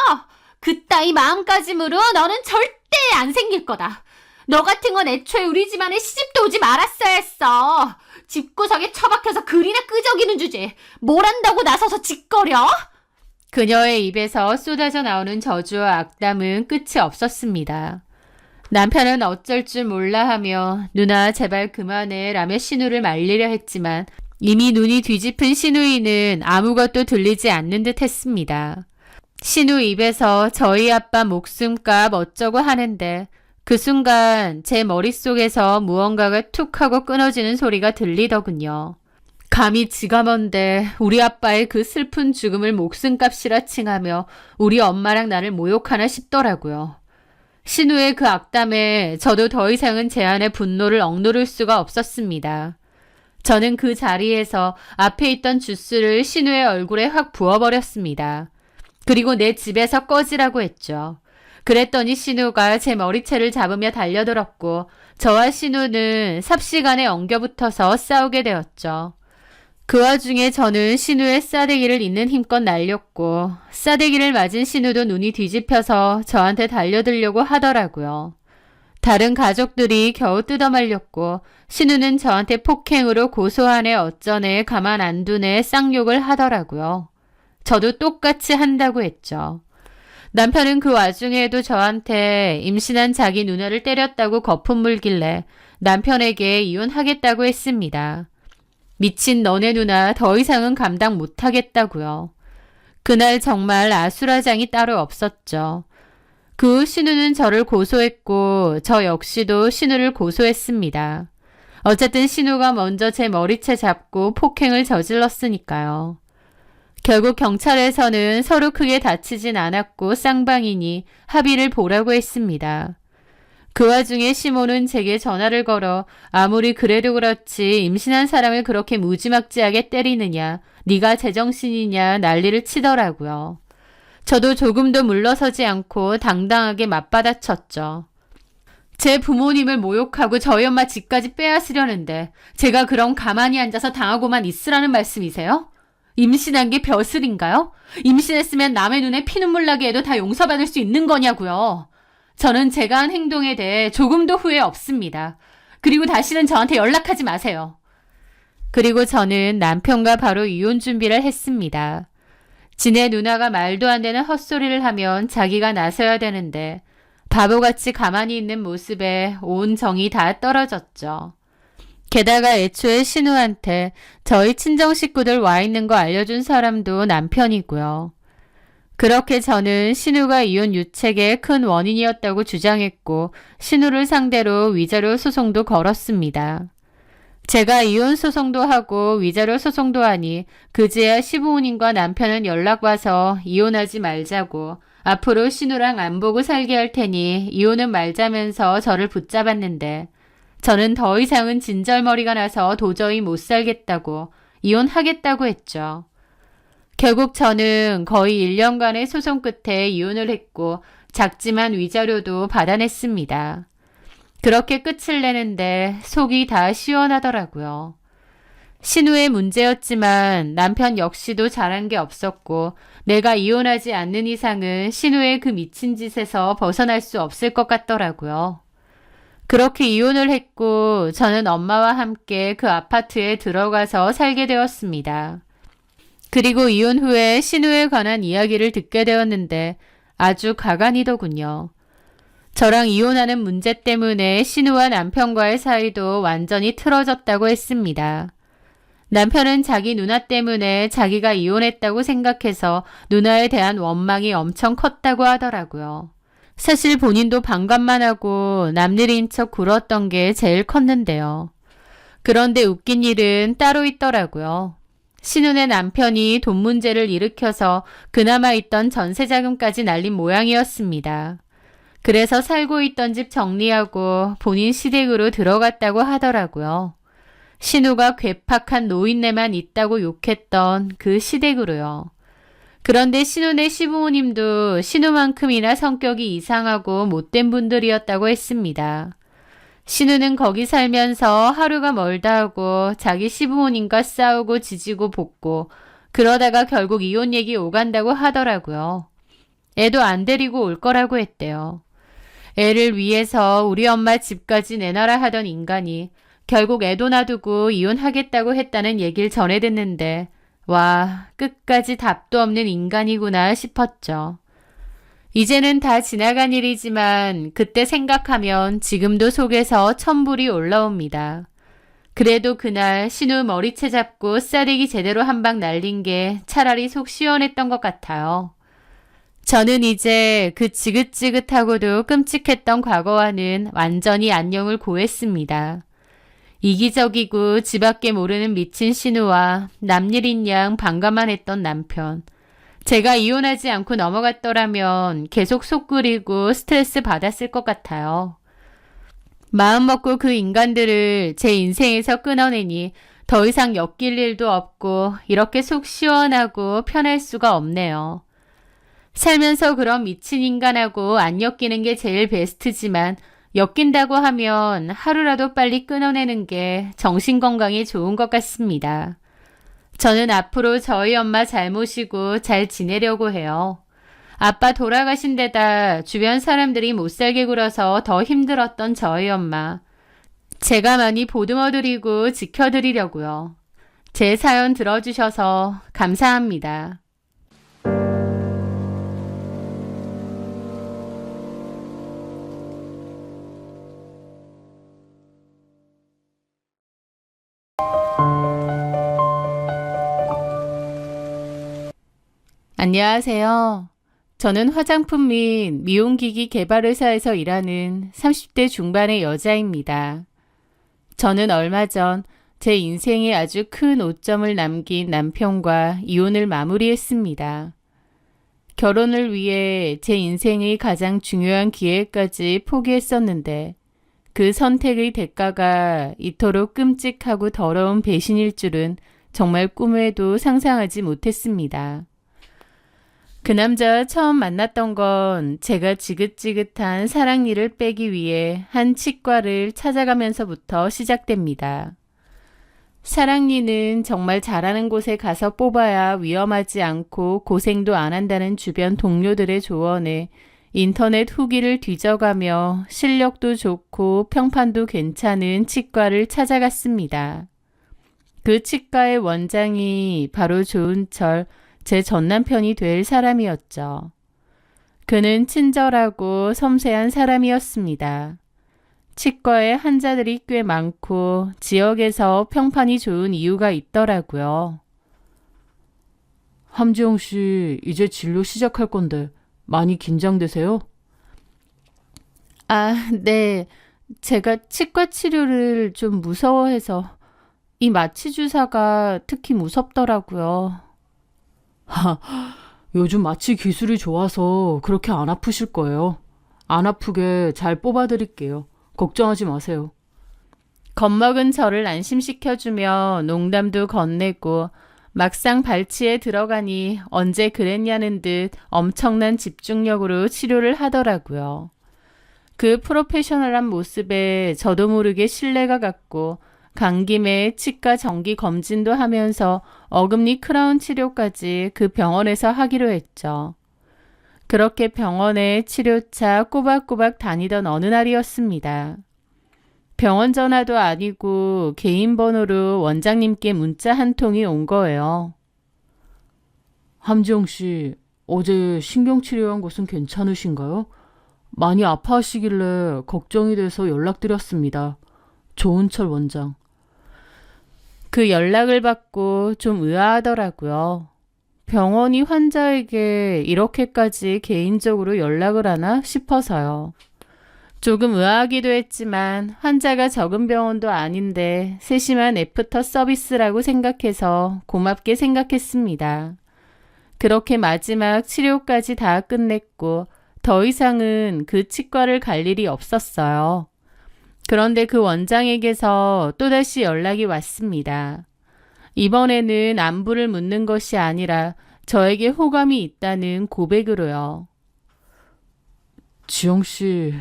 그따위 마음가짐으로 너는 절대 안 생길 거다. 너 같은 건 애초에 우리 집안에 시집도 오지 말았어야 했어. 집구석에 처박혀서 글이나 끄적이는 주제. 뭘 한다고 나서서 짓거려? 그녀의 입에서 쏟아져 나오는 저주와 악담은 끝이 없었습니다. 남편은 어쩔 줄 몰라 하며 누나 제발 그만해 라며 신우를 말리려 했지만 이미 눈이 뒤집힌 신우이는 아무것도 들리지 않는 듯 했습니다. 신우 입에서 저희 아빠 목숨값 어쩌고 하는데 그 순간 제 머릿속에서 무언가가 툭 하고 끊어지는 소리가 들리더군요. 감히 지가 뭔데 우리 아빠의 그 슬픈 죽음을 목숨값이라 칭하며 우리 엄마랑 나를 모욕하나 싶더라고요. 신우의 그 악담에 저도 더 이상은 제 안의 분노를 억누를 수가 없었습니다. 저는 그 자리에서 앞에 있던 주스를 신우의 얼굴에 확 부어버렸습니다. 그리고 내 집에서 꺼지라고 했죠. 그랬더니 신우가 제 머리채를 잡으며 달려들었고 저와 신우는 삽시간에 엉겨붙어서 싸우게 되었죠. 그 와중에 저는 신우의 싸대기를 있는 힘껏 날렸고 싸대기를 맞은 신우도 눈이 뒤집혀서 저한테 달려들려고 하더라고요. 다른 가족들이 겨우 뜯어말렸고 신우는 저한테 폭행으로 고소하네 어쩌네 가만 안 두네 쌍욕을 하더라고요. 저도 똑같이 한다고 했죠. 남편은 그 와중에도 저한테 임신한 자기 누나를 때렸다고 거품 물길래 남편에게 이혼하겠다고 했습니다. 미친 너네 누나 더 이상은 감당 못하겠다고요. 그날 정말 아수라장이 따로 없었죠. 그 후 신우는 저를 고소했고 저 역시도 신우를 고소했습니다. 어쨌든 신우가 먼저 제 머리채 잡고 폭행을 저질렀으니까요. 결국 경찰에서는 서로 크게 다치진 않았고 쌍방이니 합의를 보라고 했습니다. 그 와중에 시모는 제게 전화를 걸어 아무리 그래도 그렇지 임신한 사람을 그렇게 무지막지하게 때리느냐, 네가 제정신이냐 난리를 치더라고요. 저도 조금도 물러서지 않고 당당하게 맞받아쳤죠. 제 부모님을 모욕하고 저희 엄마 집까지 빼앗으려는데 제가 그럼 가만히 앉아서 당하고만 있으라는 말씀이세요? 임신한 게 벼슬인가요? 임신했으면 남의 눈에 피눈물 나게 해도 다 용서받을 수 있는 거냐고요. 저는 제가 한 행동에 대해 조금도 후회 없습니다. 그리고 다시는 저한테 연락하지 마세요. 그리고 저는 남편과 바로 이혼 준비를 했습니다. 지네 누나가 말도 안 되는 헛소리를 하면 자기가 나서야 되는데 바보같이 가만히 있는 모습에 온 정이 다 떨어졌죠. 게다가 애초에 신우한테 저희 친정 식구들 와 있는 거 알려준 사람도 남편이고요. 그렇게 저는 신우가 이혼 유책의 큰 원인이었다고 주장했고 신우를 상대로 위자료 소송도 걸었습니다. 제가 이혼 소송도 하고 위자료 소송도 하니 그제야 시부모님과 남편은 연락와서 이혼하지 말자고 앞으로 신우랑 안 보고 살게 할 테니 이혼은 말자면서 저를 붙잡았는데 저는 더 이상은 진절머리가 나서 도저히 못 살겠다고 이혼하겠다고 했죠. 결국 저는 거의 1년간의 소송 끝에 이혼을 했고 작지만 위자료도 받아냈습니다. 그렇게 끝을 내는데 속이 다 시원하더라고요. 신우의 문제였지만 남편 역시도 잘한 게 없었고 내가 이혼하지 않는 이상은 신우의 그 미친 짓에서 벗어날 수 없을 것 같더라고요. 그렇게 이혼을 했고 저는 엄마와 함께 그 아파트에 들어가서 살게 되었습니다. 그리고 이혼 후에 신우에 관한 이야기를 듣게 되었는데 아주 가관이더군요. 저랑 이혼하는 문제 때문에 신우와 남편과의 사이도 완전히 틀어졌다고 했습니다. 남편은 자기 누나 때문에 자기가 이혼했다고 생각해서 누나에 대한 원망이 엄청 컸다고 하더라고요. 사실 본인도 반감만 하고 남일인 척 굴었던 게 제일 컸는데요. 그런데 웃긴 일은 따로 있더라고요. 신우네 남편이 돈 문제를 일으켜서 그나마 있던 전세자금까지 날린 모양이었습니다. 그래서 살고 있던 집 정리하고 본인 시댁으로 들어갔다고 하더라고요. 신우가 괴팍한 노인네만 있다고 욕했던 그 시댁으로요. 그런데 신우네 시부모님도 신우만큼이나 성격이 이상하고 못된 분들이었다고 했습니다. 신우는 거기 살면서 하루가 멀다 하고 자기 시부모님과 싸우고 지지고 볶고 그러다가 결국 이혼 얘기 오간다고 하더라고요. 애도 안 데리고 올 거라고 했대요. 애를 위해서 우리 엄마 집까지 내놔라 하던 인간이 결국 애도 놔두고 이혼하겠다고 했다는 얘기를 전해 듣는데 와, 끝까지 답도 없는 인간이구나 싶었죠. 이제는 다 지나간 일이지만 그때 생각하면 지금도 속에서 천불이 올라옵니다. 그래도 그날 신우 머리채 잡고 싸대기 제대로 한 방 날린 게 차라리 속 시원했던 것 같아요. 저는 이제 그 지긋지긋하고도 끔찍했던 과거와는 완전히 안녕을 고했습니다. 이기적이고 지밖에 모르는 미친 신우와 남일인 양 반가만 했던 남편. 제가 이혼하지 않고 넘어갔더라면 계속 속 끓이고 스트레스 받았을 것 같아요. 마음 먹고 그 인간들을 제 인생에서 끊어내니 더 이상 엮일 일도 없고 이렇게 속 시원하고 편할 수가 없네요. 살면서 그런 미친 인간하고 안 엮이는 게 제일 베스트지만 엮인다고 하면 하루라도 빨리 끊어내는 게 정신건강에 좋은 것 같습니다. 저는 앞으로 저희 엄마 잘 모시고 잘 지내려고 해요. 아빠 돌아가신 데다 주변 사람들이 못살게 굴어서 더 힘들었던 저희 엄마. 제가 많이 보듬어드리고 지켜드리려고요. 제 사연 들어주셔서 감사합니다. 안녕하세요. 저는 화장품 및 미용기기 개발 회사에서 일하는 30대 중반의 여자입니다. 저는 얼마 전 제 인생에 아주 큰 오점을 남긴 남편과 이혼을 마무리했습니다. 결혼을 위해 제 인생의 가장 중요한 기회까지 포기했었는데 그 선택의 대가가 이토록 끔찍하고 더러운 배신일 줄은 정말 꿈에도 상상하지 못했습니다. 그 남자 처음 만났던 건 제가 지긋지긋한 사랑니를 빼기 위해 한 치과를 찾아가면서부터 시작됩니다. 사랑니는 정말 잘하는 곳에 가서 뽑아야 위험하지 않고 고생도 안 한다는 주변 동료들의 조언에 인터넷 후기를 뒤져가며 실력도 좋고 평판도 괜찮은 치과를 찾아갔습니다. 그 치과의 원장이 바로 조은철, 제 전남편이 될 사람이었죠. 그는 친절하고 섬세한 사람이었습니다. 치과에 환자들이 꽤 많고 지역에서 평판이 좋은 이유가 있더라고요.
함지영 씨, 이제 진료 시작할 건데 많이 긴장되세요?
아, 네. 제가 치과 치료를 좀 무서워해서 이 마취 주사가 특히 무섭더라고요.
요즘 마취 기술이 좋아서 그렇게 안 아프실 거예요. 안 아프게 잘 뽑아드릴게요. 걱정하지 마세요.
겁먹은 저를 안심시켜주며 농담도 건네고 막상 발치에 들어가니 언제 그랬냐는 듯 엄청난 집중력으로 치료를 하더라고요. 그 프로페셔널한 모습에 저도 모르게 신뢰가 갔고 간 김에 치과 정기 검진도 하면서 어금니 크라운 치료까지 그 병원에서 하기로 했죠. 그렇게 병원에 치료차 꼬박꼬박 다니던 어느 날이었습니다. 병원 전화도 아니고 개인 번호로 원장님께 문자 한 통이 온 거예요.
함지영 씨, 어제 신경치료한 곳은 괜찮으신가요? 많이 아파하시길래 걱정이 돼서 연락드렸습니다. 조은철 원장.
그 연락을 받고 좀 의아하더라고요. 병원이 환자에게 이렇게까지 개인적으로 연락을 하나 싶어서요. 조금 의아하기도 했지만 환자가 적은 병원도 아닌데 세심한 애프터 서비스라고 생각해서 고맙게 생각했습니다. 그렇게 마지막 치료까지 다 끝냈고 더 이상은 그 치과를 갈 일이 없었어요. 그런데 그 원장에게서 또다시 연락이 왔습니다. 이번에는 안부를 묻는 것이 아니라 저에게 호감이 있다는 고백으로요.
지영 씨,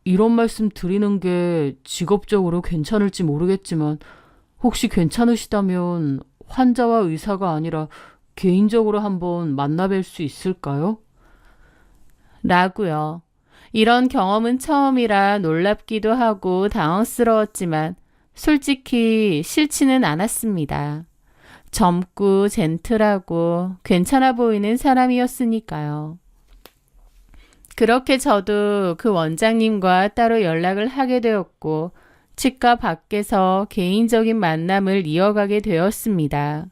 이런 말씀 드리는 게 직업적으로 괜찮을지 모르겠지만 혹시 괜찮으시다면 환자와 의사가 아니라 개인적으로 한번 만나뵐 수 있을까요?
라고요. 이런 경험은 처음이라 놀랍기도 하고 당황스러웠지만 솔직히 싫지는 않았습니다. 젊고 젠틀하고 괜찮아 보이는 사람이었으니까요. 그렇게 저도 그 원장님과 따로 연락을 하게 되었고 치과 밖에서 개인적인 만남을 이어가게 되었습니다.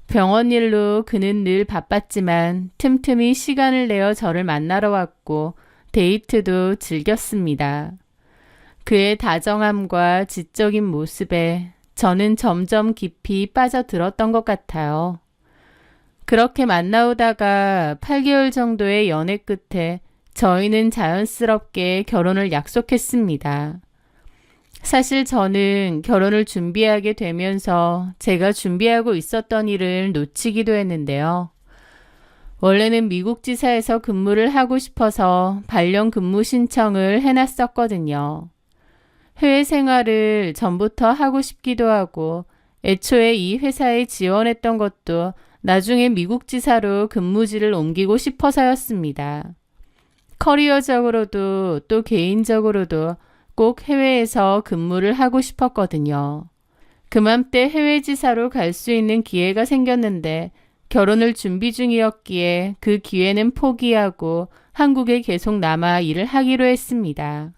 병원 일로 그는 늘 바빴지만 틈틈이 시간을 내어 저를 만나러 왔고 데이트도 즐겼습니다. 그의 다정함과 지적인 모습에 저는 점점 깊이 빠져들었던 것 같아요. 그렇게 만나오다가 8개월 정도의 연애 끝에 저희는 자연스럽게 결혼을 약속했습니다. 사실 저는 결혼을 준비하게 되면서 제가 준비하고 있었던 일을 놓치기도 했는데요. 원래는 미국 지사에서 근무를 하고 싶어서 발령 근무 신청을 해놨었거든요. 해외 생활을 전부터 하고 싶기도 하고 애초에 이 회사에 지원했던 것도 나중에 미국 지사로 근무지를 옮기고 싶어서였습니다. 커리어적으로도 또 개인적으로도 꼭 해외에서 근무를 하고 싶었거든요. 그맘때 해외 지사로 갈 수 있는 기회가 생겼는데 결혼을 준비 중이었기에 그 기회는 포기하고 한국에 계속 남아 일을 하기로 했습니다.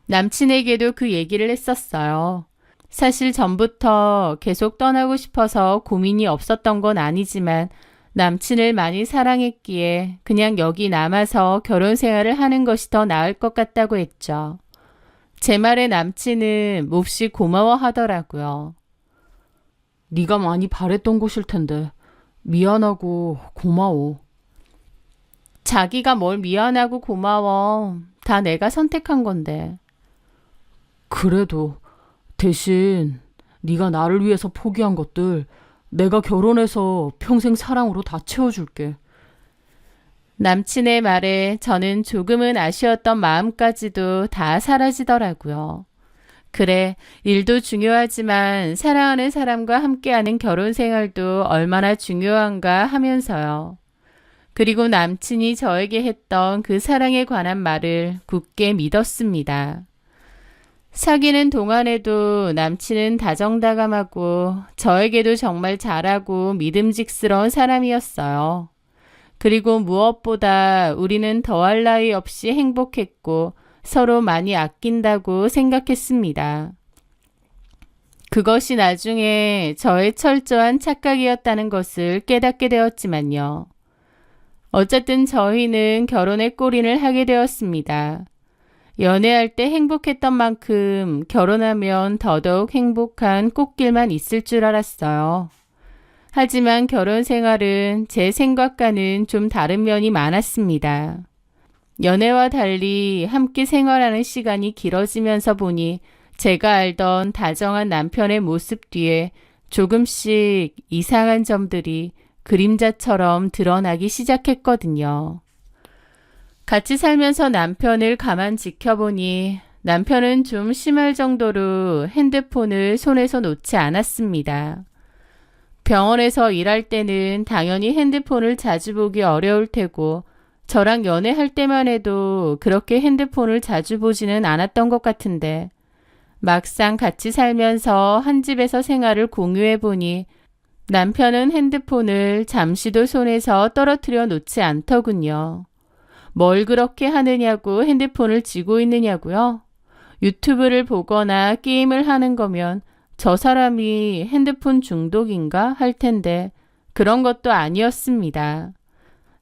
남친에게도 그 얘기를 했었어요. 사실 전부터 계속 떠나고 싶어서 고민이 없었던 건 아니지만 남친을 많이 사랑했기에 그냥 여기 남아서 결혼 생활을 하는 것이 더 나을 것 같다고 했죠. 제 말에 남친은 몹시 고마워하더라고요.
네가 많이 바랬던 곳일 텐데 미안하고 고마워.
자기가 뭘 미안하고 고마워. 다 내가 선택한 건데.
그래도 대신 네가 나를 위해서 포기한 것들 내가 결혼해서 평생 사랑으로 다 채워줄게.
남친의 말에 저는 조금은 아쉬웠던 마음까지도 다 사라지더라고요. 그래, 일도 중요하지만 사랑하는 사람과 함께하는 결혼 생활도 얼마나 중요한가 하면서요. 그리고 남친이 저에게 했던 그 사랑에 관한 말을 굳게 믿었습니다. 사귀는 동안에도 남친은 다정다감하고 저에게도 정말 잘하고 믿음직스러운 사람이었어요. 그리고 무엇보다 우리는 더할 나위 없이 행복했고 서로 많이 아낀다고 생각했습니다. 그것이 나중에 저의 철저한 착각이었다는 것을 깨닫게 되었지만요. 어쨌든 저희는 결혼의 골인을 하게 되었습니다. 연애할 때 행복했던 만큼 결혼하면 더더욱 행복한 꽃길만 있을 줄 알았어요. 하지만 결혼 생활은 제 생각과는 좀 다른 면이 많았습니다. 연애와 달리 함께 생활하는 시간이 길어지면서 보니 제가 알던 다정한 남편의 모습 뒤에 조금씩 이상한 점들이 그림자처럼 드러나기 시작했거든요. 같이 살면서 남편을 가만 지켜보니 남편은 좀 심할 정도로 핸드폰을 손에서 놓지 않았습니다. 병원에서 일할 때는 당연히 핸드폰을 자주 보기 어려울 테고 저랑 연애할 때만 해도 그렇게 핸드폰을 자주 보지는 않았던 것 같은데 막상 같이 살면서 한 집에서 생활을 공유해 보니 남편은 핸드폰을 잠시도 손에서 떨어뜨려 놓지 않더군요. 뭘 그렇게 하느냐고 핸드폰을 쥐고 있느냐고요? 유튜브를 보거나 게임을 하는 거면 저 사람이 핸드폰 중독인가 할 텐데 그런 것도 아니었습니다.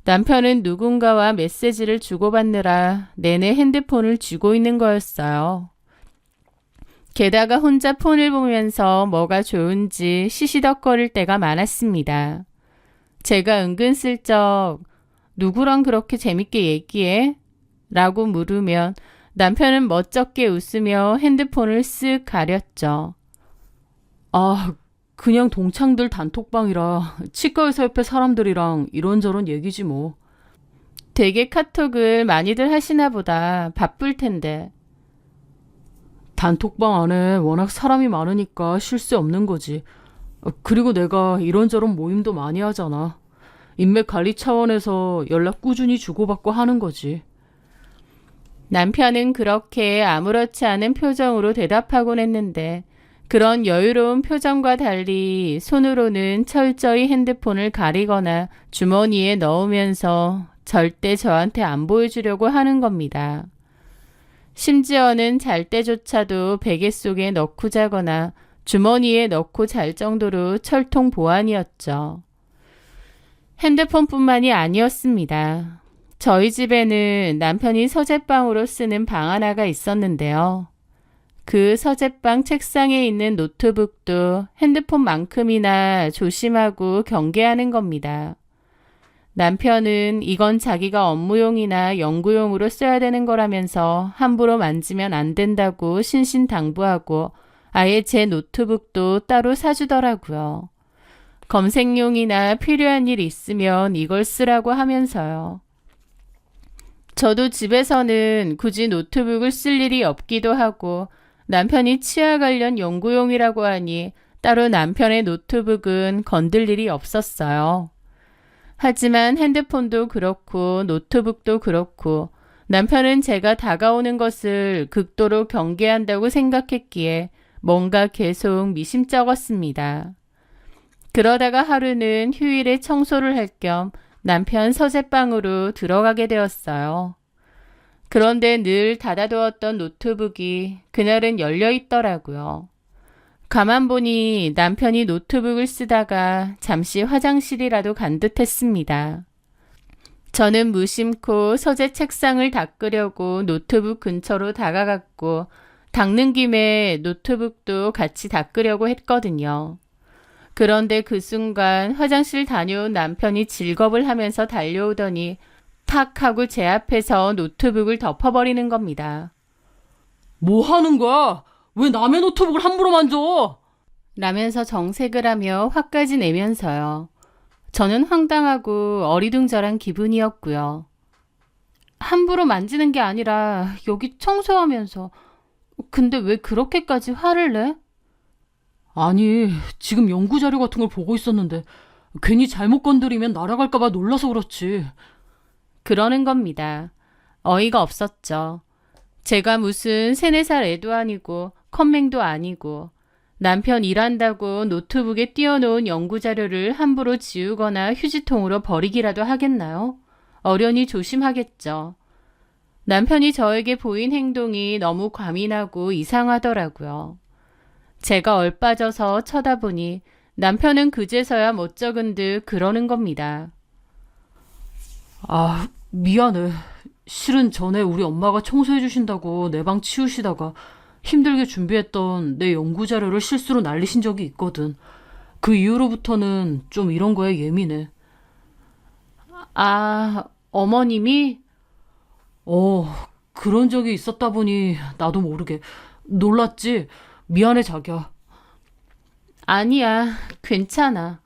남편은 누군가와 메시지를 주고받느라 내내 핸드폰을 쥐고 있는 거였어요. 게다가 혼자 폰을 보면서 뭐가 좋은지 시시덕거릴 때가 많았습니다. 제가 은근슬쩍 누구랑 그렇게 재밌게 얘기해? 라고 물으면 남편은 멋쩍게 웃으며 핸드폰을 쓱 가렸죠.
아, 그냥 동창들 단톡방이라 치과의사 옆에 사람들이랑 이런저런 얘기지 뭐.
되게 카톡을 많이들 하시나 보다. 바쁠 텐데.
단톡방 안에 워낙 사람이 많으니까 쉴 새 없는 거지. 그리고 내가 이런저런 모임도 많이 하잖아. 인맥 관리 차원에서 연락 꾸준히 주고받고 하는 거지.
남편은 그렇게 아무렇지 않은 표정으로 대답하곤 했는데 그런 여유로운 표정과 달리 손으로는 철저히 핸드폰을 가리거나 주머니에 넣으면서 절대 저한테 안 보여주려고 하는 겁니다. 심지어는 잘 때조차도 베개 속에 넣고 자거나 주머니에 넣고 잘 정도로 철통 보안이었죠. 핸드폰뿐만이 아니었습니다. 저희 집에는 남편이 서재방으로 쓰는 방 하나가 있었는데요. 그 서재방 책상에 있는 노트북도 핸드폰만큼이나 조심하고 경계하는 겁니다. 남편은 이건 자기가 업무용이나 연구용으로 써야 되는 거라면서 함부로 만지면 안 된다고 신신당부하고 아예 제 노트북도 따로 사주더라고요. 검색용이나 필요한 일 있으면 이걸 쓰라고 하면서요. 저도 집에서는 굳이 노트북을 쓸 일이 없기도 하고 남편이 치아 관련 연구용이라고 하니 따로 남편의 노트북은 건들 일이 없었어요. 하지만 핸드폰도 그렇고 노트북도 그렇고 남편은 제가 다가오는 것을 극도로 경계한다고 생각했기에 뭔가 계속 미심쩍었습니다. 그러다가 하루는 휴일에 청소를 할 겸 남편 서재방으로 들어가게 되었어요. 그런데 늘 닫아두었던 노트북이 그날은 열려 있더라고요. 가만 보니 남편이 노트북을 쓰다가 잠시 화장실이라도 간 듯 했습니다. 저는 무심코 서재 책상을 닦으려고 노트북 근처로 다가갔고 닦는 김에 노트북도 같이 닦으려고 했거든요. 그런데 그 순간 화장실 다녀온 남편이 질겁을 하면서 달려오더니 탁 하고 제 앞에서 노트북을 덮어버리는 겁니다.
뭐 하는 거야? 왜 남의 노트북을 함부로 만져?
라면서 정색을 하며 화까지 내면서요. 저는 황당하고 어리둥절한 기분이었고요. 함부로 만지는 게 아니라 여기 청소하면서 근데 왜 그렇게까지 화를 내?
아니, 지금 연구 자료 같은 걸 보고 있었는데 괜히 잘못 건드리면 날아갈까 봐 놀라서 그렇지.
그러는 겁니다. 어이가 없었죠. 제가 무슨 3, 4살 애도 아니고 컴맹도 아니고 남편 일한다고 노트북에 띄워놓은 연구자료를 함부로 지우거나 휴지통으로 버리기라도 하겠나요? 어련히 조심하겠죠. 남편이 저에게 보인 행동이 너무 과민하고 이상하더라고요. 제가 얼빠져서 쳐다보니 남편은 그제서야 멋쩍은 듯 그러는 겁니다.
아, 미안해. 실은 전에 우리 엄마가 청소해 주신다고 내 방 치우시다가 힘들게 준비했던 내 연구 자료를 실수로 날리신 적이 있거든. 그 이후로부터는 좀 이런 거에 예민해.
아, 어머님이?
그런 적이 있었다 보니 나도 모르게 놀랐지? 미안해, 자기야.
아니야, 괜찮아.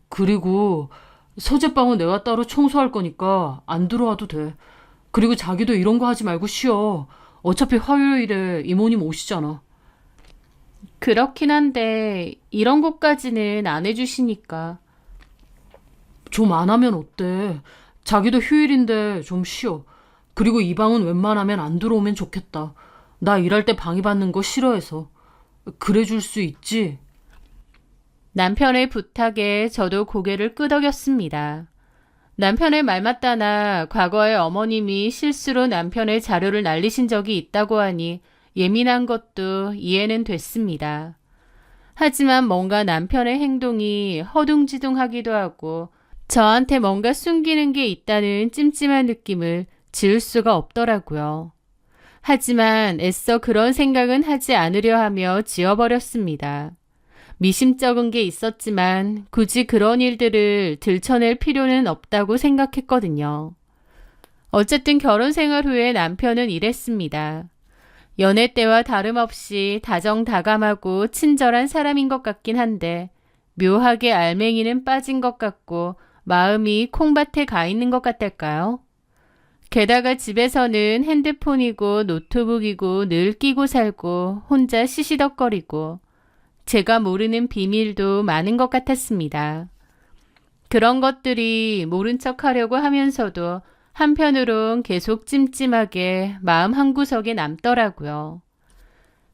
그리고 서재방은 내가 따로 청소할 거니까 안 들어와도 돼. 그리고 자기도 이런 거 하지 말고 쉬어. 어차피 화요일에 이모님 오시잖아.
그렇긴 한데 이런 것까지는 안 해주시니까.
좀 안 하면 어때? 자기도 휴일인데 좀 쉬어. 그리고 이 방은 웬만하면 안 들어오면 좋겠다. 나 일할 때 방해 받는 거 싫어해서. 그래 줄 수 있지?
남편의 부탁에 저도 고개를 끄덕였습니다. 남편의 말 맞다나 과거에 어머님이 실수로 남편의 자료를 날리신 적이 있다고 하니 예민한 것도 이해는 됐습니다. 하지만 뭔가 남편의 행동이 허둥지둥하기도 하고 저한테 뭔가 숨기는 게 있다는 찜찜한 느낌을 지울 수가 없더라고요. 하지만 애써 그런 생각은 하지 않으려 하며 지워버렸습니다. 미심쩍은 게 있었지만 굳이 그런 일들을 들춰낼 필요는 없다고 생각했거든요. 어쨌든 결혼 생활 후에 남편은 이랬습니다. 연애 때와 다름없이 다정다감하고 친절한 사람인 것 같긴 한데 묘하게 알맹이는 빠진 것 같고 마음이 콩밭에 가 있는 것 같달까요? 게다가 집에서는 핸드폰이고 노트북이고 늘 끼고 살고 혼자 시시덕거리고 제가 모르는 비밀도 많은 것 같았습니다. 그런 것들이 모른 척 하려고 하면서도 한편으론 계속 찜찜하게 마음 한구석에 남더라고요.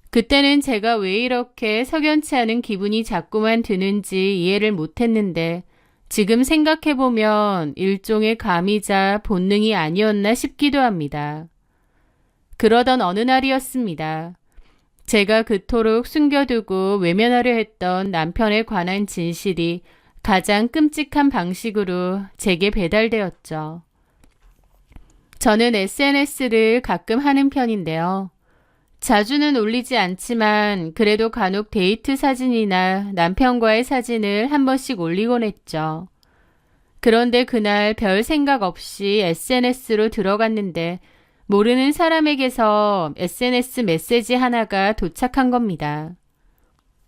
그때는 제가 왜 이렇게 석연치 않은 기분이 자꾸만 드는지 이해를 못했는데 지금 생각해보면 일종의 감이자 본능이 아니었나 싶기도 합니다. 그러던 어느 날이었습니다. 제가 그토록 숨겨두고 외면하려 했던 남편에 관한 진실이 가장 끔찍한 방식으로 제게 배달되었죠. 저는 SNS를 가끔 하는 편인데요. 자주는 올리지 않지만 그래도 간혹 데이트 사진이나 남편과의 사진을 한 번씩 올리곤 했죠. 그런데 그날 별 생각 없이 SNS로 들어갔는데 모르는 사람에게서 SNS 메시지 하나가 도착한 겁니다.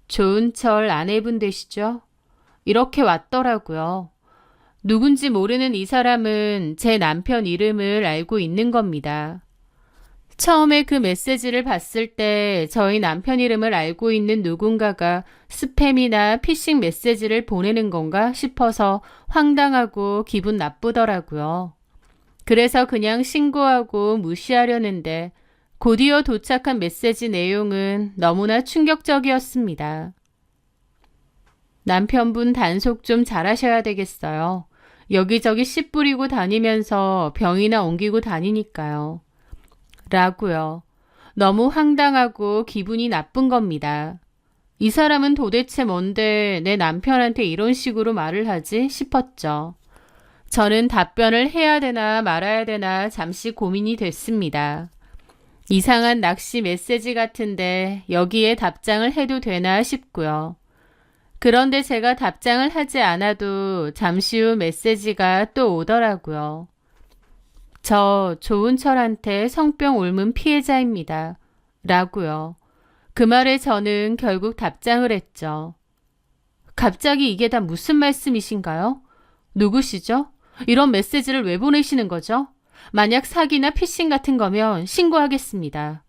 조은철 아내분 되시죠? 이렇게 왔더라고요. 누군지 모르는 이 사람은 제 남편 이름을 알고 있는 겁니다. 처음에 그 메시지를 봤을 때 저희 남편 이름을 알고 있는 누군가가 스팸이나 피싱 메시지를 보내는 건가 싶어서 황당하고 기분 나쁘더라고요. 그래서 그냥 신고하고 무시하려는데 곧이어 도착한 메시지 내용은 너무나 충격적이었습니다. 남편분 단속 좀 잘하셔야 되겠어요. 여기저기 씨 뿌리고 다니면서 병이나 옮기고 다니니까요. 라고요. 너무 황당하고 기분이 나쁜 겁니다. 이 사람은 도대체 뭔데 내 남편한테 이런 식으로 말을 하지 싶었죠. 저는 답변을 해야 되나 말아야 되나 잠시 고민이 됐습니다. 이상한 낚시 메시지 같은데 여기에 답장을 해도 되나 싶고요. 그런데 제가 답장을 하지 않아도 잠시 후 메시지가 또 오더라고요. 저 조은철한테 성병 옮은 피해자입니다. 라고요. 그 말에 저는 결국 답장을 했죠. 갑자기 이게 다 무슨 말씀이신가요? 누구시죠? 이런 메시지를 왜 보내시는 거죠? 만약 사기나 피싱 같은 거면 신고하겠습니다.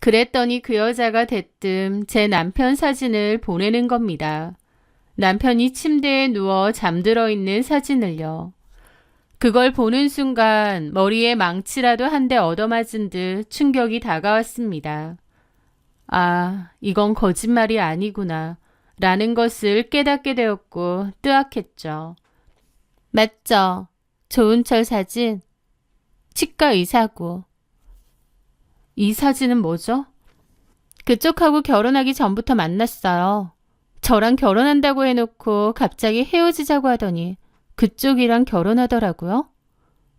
그랬더니 그 여자가 대뜸 제 남편 사진을 보내는 겁니다. 남편이 침대에 누워 잠들어 있는 사진을요. 그걸 보는 순간 머리에 망치라도 한 대 얻어맞은 듯 충격이 다가왔습니다. 아, 이건 거짓말이 아니구나 라는 것을 깨닫게 되었고 뜨악했죠. 맞죠? 조은철 사진? 치과 의사고. 이 사진은 뭐죠? 그쪽하고 결혼하기 전부터 만났어요. 저랑 결혼한다고 해놓고 갑자기 헤어지자고 하더니 그쪽이랑 결혼하더라고요.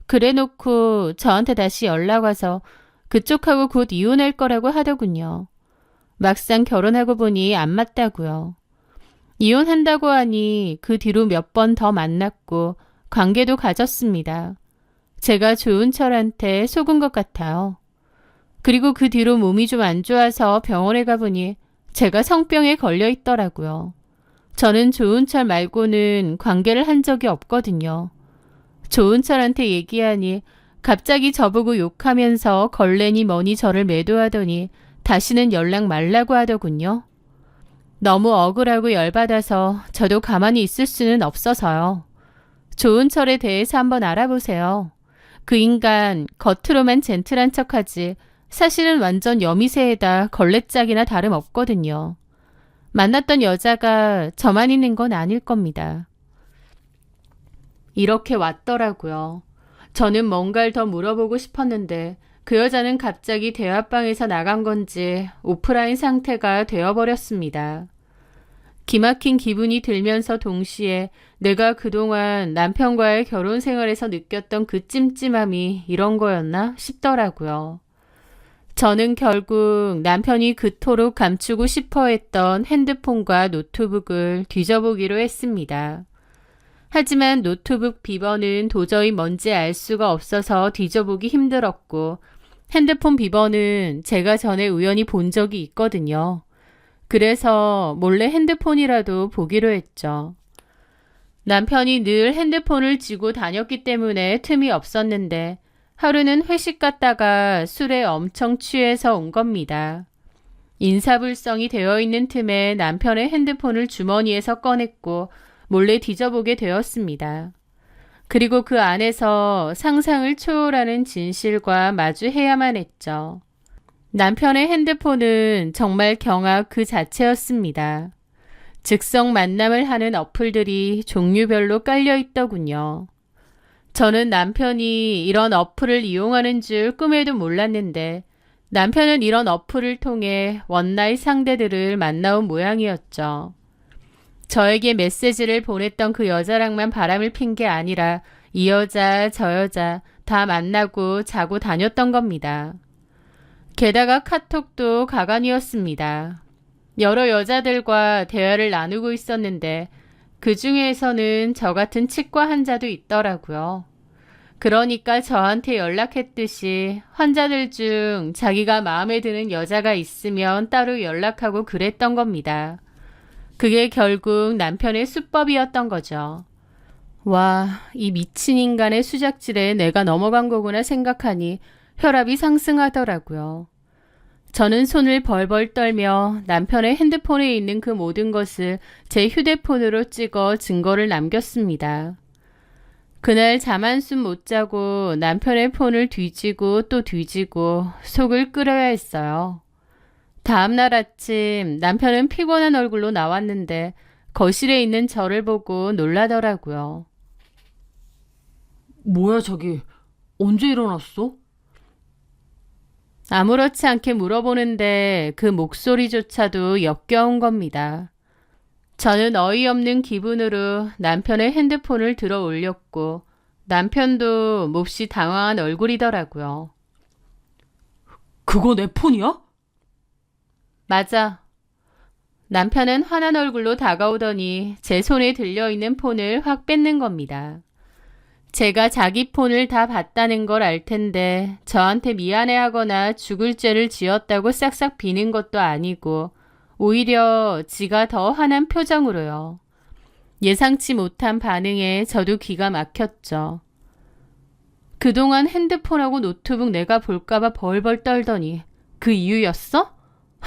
그래놓고 저한테 다시 연락 와서 그쪽하고 곧 이혼할 거라고 하더군요. 막상 결혼하고 보니 안 맞다고요. 이혼한다고 하니 그 뒤로 몇 번 더 만났고 관계도 가졌습니다. 제가 조은철한테 속은 것 같아요. 그리고 그 뒤로 몸이 좀 안 좋아서 병원에 가보니 제가 성병에 걸려 있더라고요. 저는 조은철 말고는 관계를 한 적이 없거든요. 조은철한테 얘기하니 갑자기 저보고 욕하면서 걸레니 뭐니 저를 매도하더니 다시는 연락 말라고 하더군요. 너무 억울하고 열받아서 저도 가만히 있을 수는 없어서요. 조은철에 대해서 한번 알아보세요. 그 인간 겉으로만 젠틀한 척하지 사실은 완전 여미새에다 걸레짝이나 다름없거든요. 만났던 여자가 저만 있는 건 아닐 겁니다. 이렇게 왔더라고요. 저는 뭔가를 더 물어보고 싶었는데 그 여자는 갑자기 대화방에서 나간 건지 오프라인 상태가 되어버렸습니다. 기막힌 기분이 들면서 동시에 내가 그동안 남편과의 결혼 생활에서 느꼈던 그 찜찜함이 이런 거였나 싶더라고요. 저는 결국 남편이 그토록 감추고 싶어 했던 핸드폰과 노트북을 뒤져보기로 했습니다. 하지만 노트북 비번은 도저히 뭔지 알 수가 없어서 뒤져보기 힘들었고 핸드폰 비번은 제가 전에 우연히 본 적이 있거든요. 그래서 몰래 핸드폰이라도 보기로 했죠. 남편이 늘 핸드폰을 쥐고 다녔기 때문에 틈이 없었는데 하루는 회식 갔다가 술에 엄청 취해서 온 겁니다. 인사불성이 되어 있는 틈에 남편의 핸드폰을 주머니에서 꺼냈고 몰래 뒤져보게 되었습니다. 그리고 그 안에서 상상을 초월하는 진실과 마주해야만 했죠. 남편의 핸드폰은 정말 경악 그 자체였습니다. 즉석 만남을 하는 어플들이 종류별로 깔려 있더군요. 저는 남편이 이런 어플을 이용하는 줄 꿈에도 몰랐는데 남편은 이런 어플을 통해 원나잇 상대들을 만나온 모양이었죠. 저에게 메시지를 보냈던 그 여자랑만 바람을 핀 게 아니라 이 여자 저 여자 다 만나고 자고 다녔던 겁니다. 게다가 카톡도 가관이었습니다. 여러 여자들과 대화를 나누고 있었는데 그 중에서는 저 같은 치과 환자도 있더라고요. 그러니까 저한테 연락했듯이 환자들 중 자기가 마음에 드는 여자가 있으면 따로 연락하고 그랬던 겁니다. 그게 결국 남편의 수법이었던 거죠. 와, 이 미친 인간의 수작질에 내가 넘어간 거구나 생각하니 혈압이 상승하더라고요. 저는 손을 벌벌 떨며 남편의 핸드폰에 있는 그 모든 것을 제 휴대폰으로 찍어 증거를 남겼습니다. 그날 잠 한숨 못 자고 남편의 폰을 뒤지고 또 뒤지고 속을 끓여야 했어요. 다음날 아침 남편은 피곤한 얼굴로 나왔는데 거실에 있는 저를 보고 놀라더라고요.
뭐야, 자기. 언제 일어났어?
아무렇지 않게 물어보는데 그 목소리조차도 역겨운 겁니다. 저는 어이없는 기분으로 남편의 핸드폰을 들어 올렸고 남편도 몹시 당황한 얼굴이더라고요.
그거 내 폰이야?
맞아. 남편은 화난 얼굴로 다가오더니 제 손에 들려있는 폰을 확 뺏는 겁니다. 제가 자기 폰을 다 봤다는 걸 알 텐데 저한테 미안해하거나 죽을 죄를 지었다고 싹싹 비는 것도 아니고 오히려 지가 더 화난 표정으로요. 예상치 못한 반응에 저도 기가 막혔죠. 그동안 핸드폰하고 노트북 내가 볼까봐 벌벌 떨더니 그 이유였어?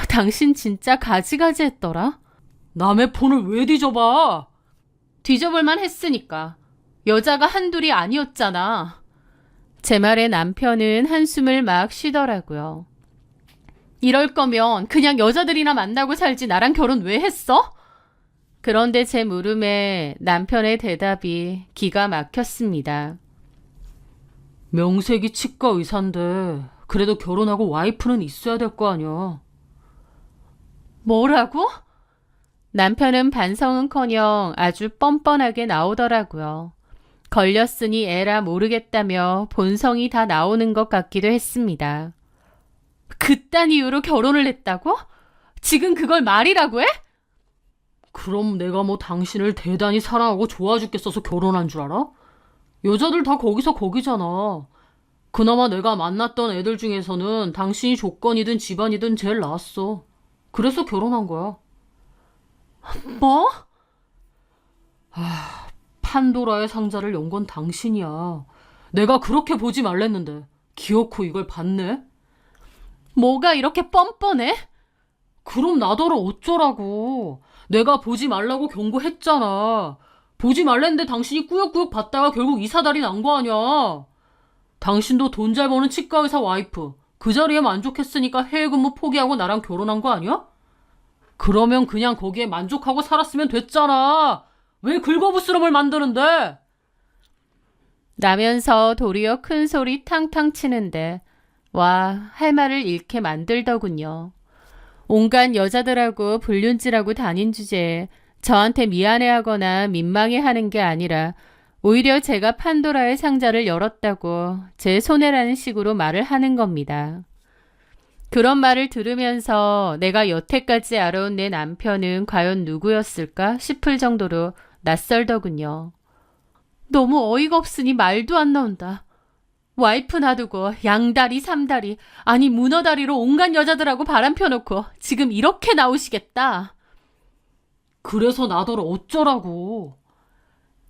당신 진짜 가지가지 했더라?
남의 폰을 왜 뒤져봐?
뒤져볼만 했으니까. 여자가 한둘이 아니었잖아. 제 말에 남편은 한숨을 막 쉬더라고요. 이럴 거면 그냥 여자들이나 만나고 살지 나랑 결혼 왜 했어? 그런데 제 물음에 남편의 대답이 기가 막혔습니다.
명색이 치과 의사인데 그래도 결혼하고 와이프는 있어야 될 거 아니야.
뭐라고? 남편은 반성은커녕 아주 뻔뻔하게 나오더라고요. 걸렸으니 에라 모르겠다며 본성이 다 나오는 것 같기도 했습니다. 그딴 이유로 결혼을 했다고? 지금 그걸 말이라고 해?
그럼 내가 뭐 당신을 대단히 사랑하고 좋아 죽겠어서 결혼한 줄 알아? 여자들 다 거기서 거기잖아. 그나마 내가 만났던 애들 중에서는 당신이 조건이든 집안이든 제일 나았어. 그래서 결혼한 거야.
뭐?
판도라의 상자를 연 건 당신이야. 내가 그렇게 보지 말랬는데 기어코 이걸 봤네?
뭐가 이렇게 뻔뻔해?
그럼 나더러 어쩌라고. 내가 보지 말라고 경고했잖아. 보지 말랬는데 당신이 꾸역꾸역 봤다가 결국 이사달이 난 거 아니야. 당신도 돈 잘 버는 치과의사 와이프. 그 자리에 만족했으니까 해외 근무 포기하고 나랑 결혼한 거 아니야? 그러면 그냥 거기에 만족하고 살았으면 됐잖아. 왜 긁어부스럼을 만드는데?
라면서 도리어 큰 소리 탕탕 치는데 와, 할 말을 잃게 만들더군요. 온갖 여자들하고 불륜질하고 다닌 주제에 저한테 미안해하거나 민망해하는 게 아니라 오히려 제가 판도라의 상자를 열었다고 제 손해라는 식으로 말을 하는 겁니다. 그런 말을 들으면서 내가 여태까지 알아온 내 남편은 과연 누구였을까 싶을 정도로 낯설더군요. 너무 어이가 없으니 말도 안 나온다. 와이프 놔두고 양다리, 삼다리, 아니 문어다리로 온갖 여자들하고 바람 펴놓고 지금 이렇게 나오시겠다.
그래서 나더러 어쩌라고.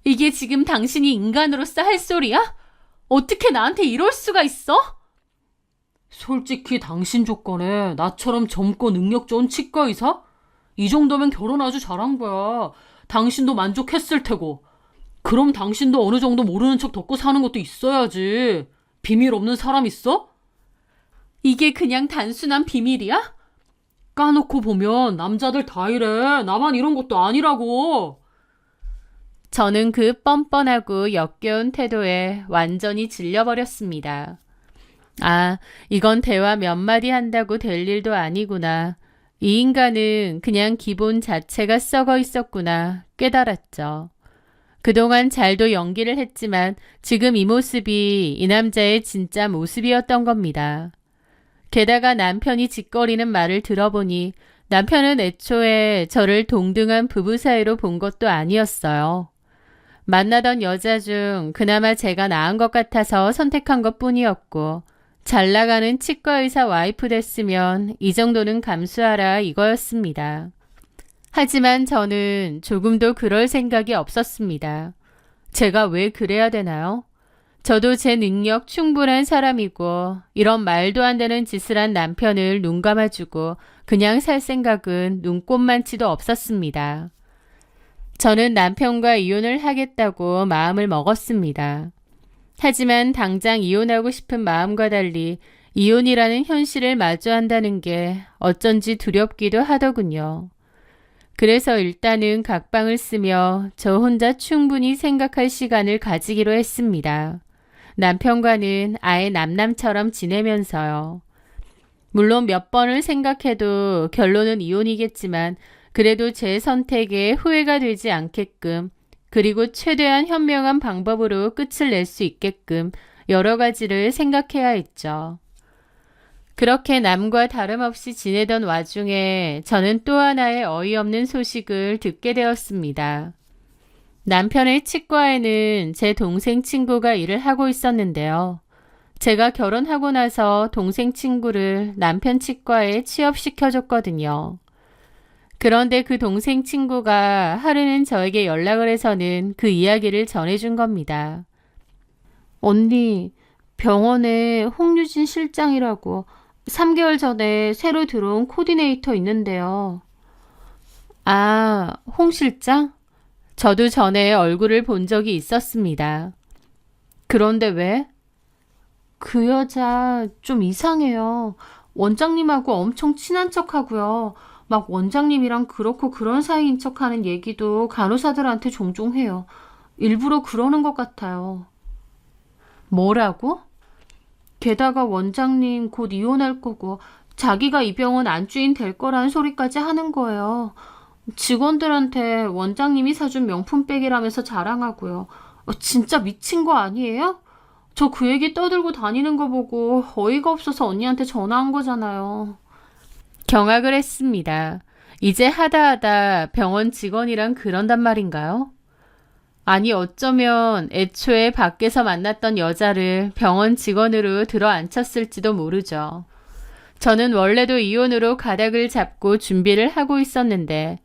이게 지금 당신이 인간으로서 할 소리야? 어떻게 나한테 이럴 수가 있어?
솔직히 당신 조건에 나처럼 젊고 능력 좋은 치과의사? 이 정도면 결혼 아주 잘한 거야. 당신도 만족했을 테고. 그럼 당신도 어느 정도 모르는 척 덮고 사는 것도 있어야지. 비밀 없는 사람 있어?
이게 그냥 단순한 비밀이야?
까놓고 보면 남자들 다 이래. 나만 이런 것도 아니라고.
저는 그 뻔뻔하고 역겨운 태도에 완전히 질려버렸습니다. 아, 이건 대화 몇 마디 한다고 될 일도 아니구나. 이 인간은 그냥 기본 자체가 썩어 있었구나 깨달았죠. 그동안 잘도 연기를 했지만 지금 이 모습이 이 남자의 진짜 모습이었던 겁니다. 게다가 남편이 짓거리는 말을 들어보니 남편은 애초에 저를 동등한 부부 사이로 본 것도 아니었어요. 만나던 여자 중 그나마 제가 나은 것 같아서 선택한 것 뿐이었고 잘 나가는 치과의사 와이프 됐으면 이 정도는 감수하라 이거였습니다. 하지만 저는 조금도 그럴 생각이 없었습니다. 제가 왜 그래야 되나요? 저도 제 능력 충분한 사람이고 이런 말도 안 되는 짓을 한 남편을 눈 감아주고 그냥 살 생각은 눈꼽만치도 없었습니다. 저는 남편과 이혼을 하겠다고 마음을 먹었습니다. 하지만 당장 이혼하고 싶은 마음과 달리 이혼이라는 현실을 마주한다는 게 어쩐지 두렵기도 하더군요. 그래서 일단은 각방을 쓰며 저 혼자 충분히 생각할 시간을 가지기로 했습니다. 남편과는 아예 남남처럼 지내면서요. 물론 몇 번을 생각해도 결론은 이혼이겠지만 그래도 제 선택에 후회가 되지 않게끔 그리고 최대한 현명한 방법으로 끝을 낼 수 있게끔 여러 가지를 생각해야 했죠. 그렇게 남과 다름없이 지내던 와중에 저는 또 하나의 어이없는 소식을 듣게 되었습니다. 남편의 치과에는 제 동생 친구가 일을 하고 있었는데요. 제가 결혼하고 나서 동생 친구를 남편 치과에 취업시켜줬거든요. 그런데 그 동생 친구가 하루는 저에게 연락을 해서는 그 이야기를 전해준 겁니다. 언니, 병원에 홍유진 실장이라고 3개월 전에 새로 들어온 코디네이터 있는데요. 아, 홍 실장? 저도 전에 얼굴을 본 적이 있었습니다. 그런데 왜? 그 여자 좀 이상해요. 원장님하고 엄청 친한 척하고요. 막 원장님이랑 그렇고 그런 사이인 척하는 얘기도 간호사들한테 종종 해요. 일부러 그러는 것 같아요. 뭐라고? 게다가 원장님 곧 이혼할 거고 자기가 이 병원 안주인 될 거라는 소리까지 하는 거예요. 직원들한테 원장님이 사준 명품백이라면서 자랑하고요. 진짜 미친 거 아니에요? 저 그 얘기 떠들고 다니는 거 보고 어이가 없어서 언니한테 전화한 거잖아요. 경악을 했습니다. 이제 하다 병원 직원이랑 그런단 말인가요? 아니 어쩌면 애초에 밖에서 만났던 여자를 병원 직원으로 들어앉혔을지도 모르죠. 저는 원래도 이혼으로 가닥을 잡고 준비를 하고 있었는데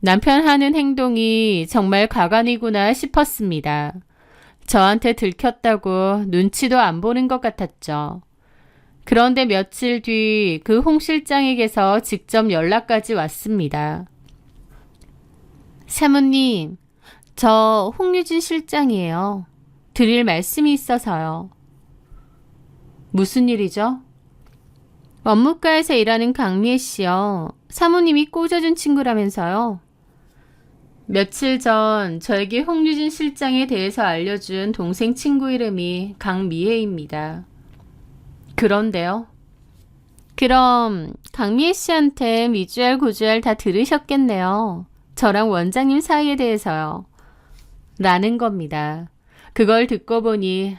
남편 하는 행동이 정말 가관이구나 싶었습니다. 저한테 들켰다고 눈치도 안 보는 것 같았죠. 그런데 며칠 뒤 그 홍 실장에게서 직접 연락까지 왔습니다. 사모님, 저 홍유진 실장이에요. 드릴 말씀이 있어서요. 무슨 일이죠? 업무과에서 일하는 강미애 씨요. 사모님이 꽂아준 친구라면서요. 며칠 전 저에게 홍유진 실장에 대해서 알려준 동생 친구 이름이 강미애입니다. 그런데요? 그럼 강미애 씨한테 미주알 고주알 다 들으셨겠네요. 저랑 원장님 사이에 대해서요. 라는 겁니다. 그걸 듣고 보니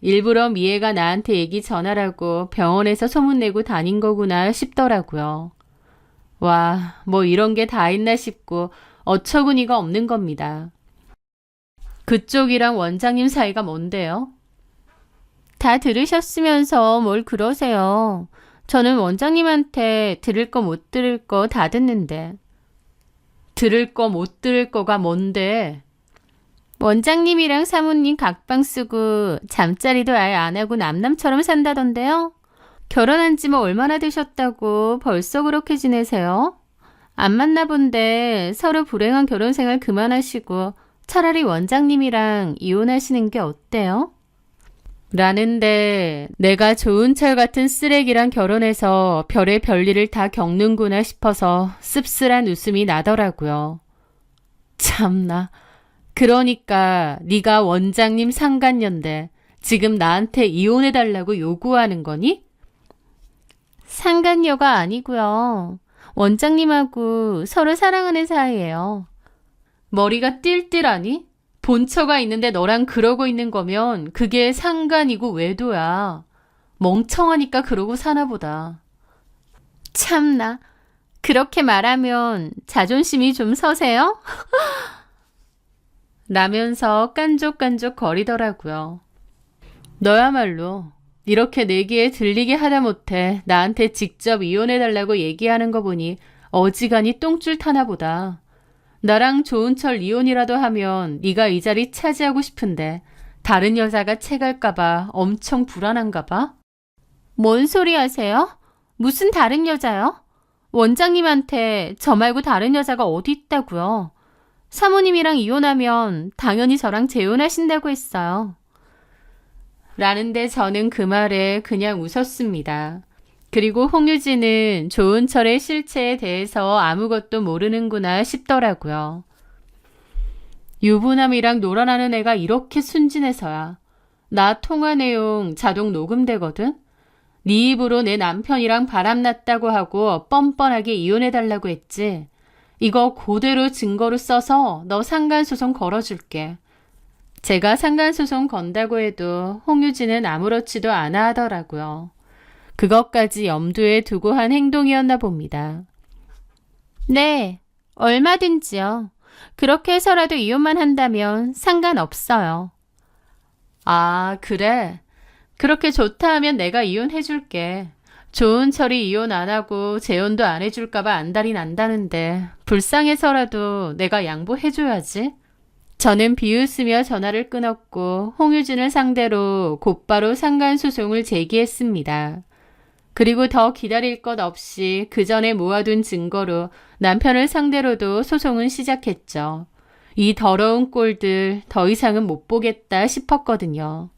일부러 미애가 나한테 얘기 전하라고 병원에서 소문내고 다닌 거구나 싶더라고요. 와, 뭐 이런 게 다 있나 싶고 어처구니가 없는 겁니다. 그쪽이랑 원장님 사이가 뭔데요? 다 들으셨으면서 뭘 그러세요. 저는 원장님한테 들을 거 못 들을 거 다 듣는데. 들을 거 못 들을 거가 뭔데? 원장님이랑 사모님 각방 쓰고 잠자리도 아예 안 하고 남남처럼 산다던데요? 결혼한 지 뭐 얼마나 되셨다고 벌써 그렇게 지내세요? 안 만나 본데 서로 불행한 결혼 생활 그만하시고 차라리 원장님이랑 이혼하시는 게 어때요? 라는데 내가 좋은 철 같은 쓰레기랑 결혼해서 별의 별일을 다 겪는구나 싶어서 씁쓸한 웃음이 나더라고요. 참나. 그러니까 네가 원장님 상간녀인데 지금 나한테 이혼해달라고 요구하는 거니? 상간녀가 아니고요. 원장님하고 서로 사랑하는 사이예요. 머리가 띨띨하니? 본처가 있는데 너랑 그러고 있는 거면 그게 상간이고 외도야. 멍청하니까 그러고 사나 보다. 참나. 그렇게 말하면 자존심이 좀 서세요? 라면서 깐족깐족 거리더라고요. 너야말로 이렇게 내 귀에 들리게 하다 못해 나한테 직접 이혼해달라고 얘기하는 거 보니 어지간히 똥줄 타나 보다. 나랑 좋은 철 이혼이라도 하면 네가 이 자리 차지하고 싶은데 다른 여자가 채갈까봐 엄청 불안한가 봐? 뭔 소리 하세요? 무슨 다른 여자요? 원장님한테 저 말고 다른 여자가 어디 있다고요? 사모님이랑 이혼하면 당연히 저랑 재혼하신다고 했어요. 라는데 저는 그 말에 그냥 웃었습니다. 그리고 홍유진은 좋은 철의 실체에 대해서 아무것도 모르는구나 싶더라고요. 유부남이랑 놀아나는 애가 이렇게 순진해서야. 나 통화 내용 자동 녹음되거든? 네 입으로 내 남편이랑 바람났다고 하고 뻔뻔하게 이혼해달라고 했지. 이거 그대로 증거로 써서 너 상간소송 걸어줄게. 제가 상간소송 건다고 해도 홍유진은 아무렇지도 않아 하더라고요. 그것까지 염두에 두고 한 행동이었나 봅니다. 네, 얼마든지요. 그렇게 해서라도 이혼만 한다면 상관없어요. 아, 그래? 그렇게 좋다 하면 내가 이혼해줄게. 좋은 철이 이혼 안 하고 재혼도 안 해줄까봐 안달이 난다는데 불쌍해서라도 내가 양보해줘야지. 저는 비웃으며 전화를 끊었고 홍유진을 상대로 곧바로 상간소송을 제기했습니다. 그리고 더 기다릴 것 없이 그 전에 모아둔 증거로 남편을 상대로도 소송은 시작했죠. 이 더러운 꼴들 더 이상은 못 보겠다 싶었거든요.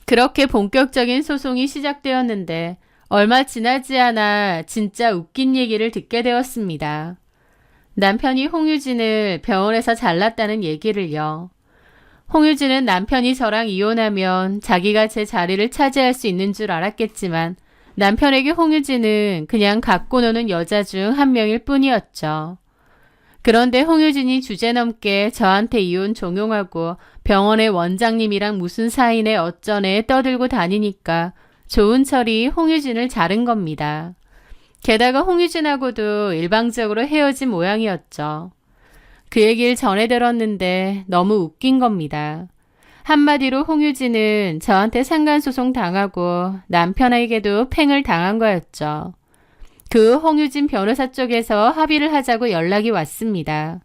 그렇게 본격적인 소송이 시작되었는데 얼마 지나지 않아 진짜 웃긴 얘기를 듣게 되었습니다. 남편이 홍유진을 병원에서 잘랐다는 얘기를요. 홍유진은 남편이 저랑 이혼하면 자기가 제 자리를 차지할 수 있는 줄 알았겠지만 남편에게 홍유진은 그냥 갖고 노는 여자 중 한 명일 뿐이었죠. 그런데 홍유진이 주제넘게 저한테 이혼 종용하고 병원의 원장님이랑 무슨 사이네 어쩌네 떠들고 다니니까 좋은 철이 홍유진을 자른 겁니다. 게다가 홍유진하고도 일방적으로 헤어진 모양이었죠. 그 얘기를 전해 들었는데 너무 웃긴 겁니다. 한마디로 홍유진은 저한테 상간소송 당하고 남편에게도 팽을 당한 거였죠. 그 홍유진 변호사 쪽에서 합의를 하자고 연락이 왔습니다.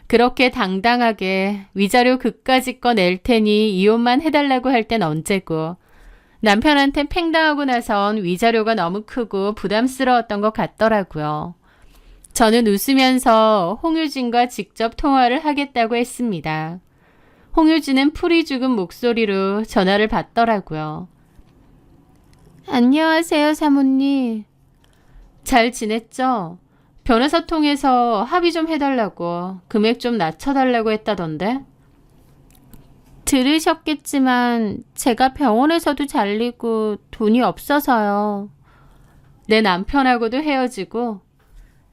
그렇게 당당하게 위자료 그까짓 거 낼 테니 이혼만 해달라고 할 땐 언제고 남편한테 팽당하고 나선 위자료가 너무 크고 부담스러웠던 것 같더라고요. 저는 웃으면서 홍유진과 직접 통화를 하겠다고 했습니다. 홍유진은 풀이 죽은 목소리로 전화를 받더라고요. 안녕하세요, 사모님. 잘 지냈죠? 변호사 통해서 합의 좀 해달라고, 금액 좀 낮춰달라고 했다던데? 들으셨겠지만 제가 병원에서도 잘리고 돈이 없어서요. 내 남편하고도 헤어지고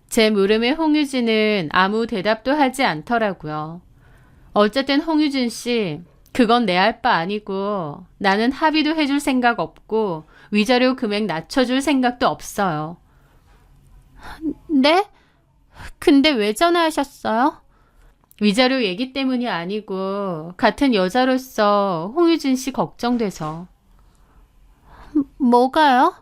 제 물음에 홍유진은 아무 대답도 하지 않더라고요. 어쨌든 홍유진 씨, 그건 내 할 바 아니고 나는 합의도 해줄 생각 없고 위자료 금액 낮춰줄 생각도 없어요. 네? 근데 왜 전화하셨어요? 위자료 얘기 때문이 아니고 같은 여자로서 홍유진 씨 걱정돼서. 뭐가요?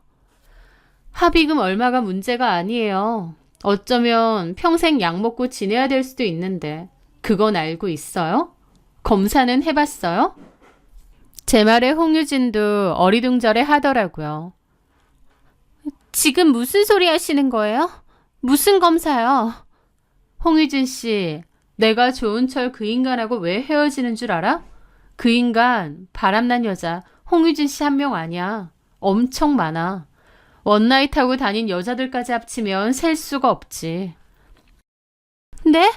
합의금 얼마가 문제가 아니에요. 어쩌면 평생 약 먹고 지내야 될 수도 있는데 그건 알고 있어요? 검사는 해봤어요? 제 말에 홍유진도 어리둥절해 하더라고요. 지금 무슨 소리 하시는 거예요? 무슨 검사요? 홍유진 씨, 내가 조은철 그 인간하고 왜 헤어지는 줄 알아? 그 인간 바람난 여자 홍유진 씨 한 명 아니야. 엄청 많아. 원나잇 하고 다닌 여자들까지 합치면 셀 수가 없지. 네?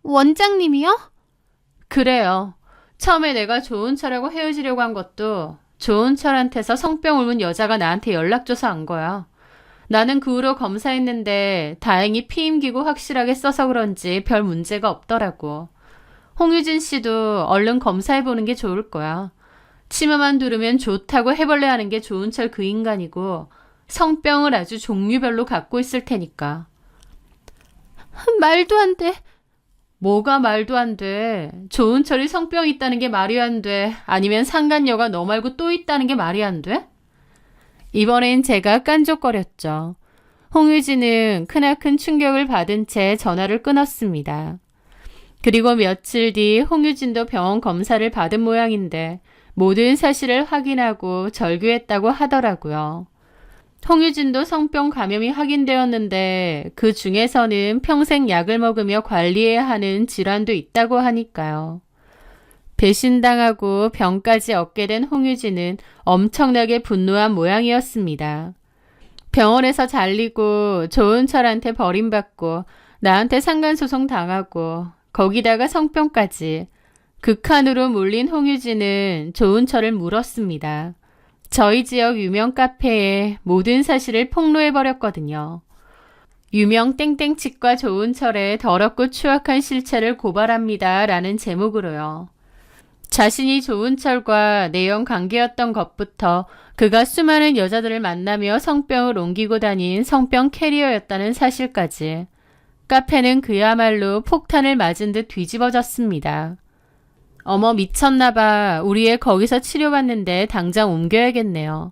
원장님이요? 그래요. 처음에 내가 조은철하고 헤어지려고 한 것도 조은철한테서 성병 옮은 여자가 나한테 연락 줘서 한 거야. 나는 그 후로 검사했는데 다행히 피임기구 확실하게 써서 그런지 별 문제가 없더라고. 홍유진 씨도 얼른 검사해보는 게 좋을 거야. 치마만 두르면 좋다고 해벌레 하는 게 조은철 그 인간이고 성병을 아주 종류별로 갖고 있을 테니까. 말도 안 돼. 뭐가 말도 안 돼. 조은철이 성병이 있다는 게 말이 안 돼. 아니면 상간녀가 너 말고 또 있다는 게 말이 안 돼? 이번엔 제가 깐족거렸죠. 홍유진은 크나큰 충격을 받은 채 전화를 끊었습니다. 그리고 며칠 뒤 홍유진도 병원 검사를 받은 모양인데 모든 사실을 확인하고 절규했다고 하더라고요. 홍유진도 성병 감염이 확인되었는데 그 중에서는 평생 약을 먹으며 관리해야 하는 질환도 있다고 하니까요. 배신당하고 병까지 얻게 된 홍유진은 엄청나게 분노한 모양이었습니다. 병원에서 잘리고 조은철한테 버림받고 나한테 상간소송 당하고 거기다가 성병까지 극한으로 몰린 홍유진은 조은철을 물었습니다. 저희 지역 유명 카페에 모든 사실을 폭로해버렸거든요. 유명 땡땡치과 조은철의 더럽고 추악한 실체를 고발합니다. 라는 제목으로요. 자신이 조은철과 내연 관계였던 것부터 그가 수많은 여자들을 만나며 성병을 옮기고 다닌 성병 캐리어였다는 사실까지. 카페는 그야말로 폭탄을 맞은 듯 뒤집어졌습니다. 어머 미쳤나봐. 우리 애 거기서 치료받는데 당장 옮겨야겠네요.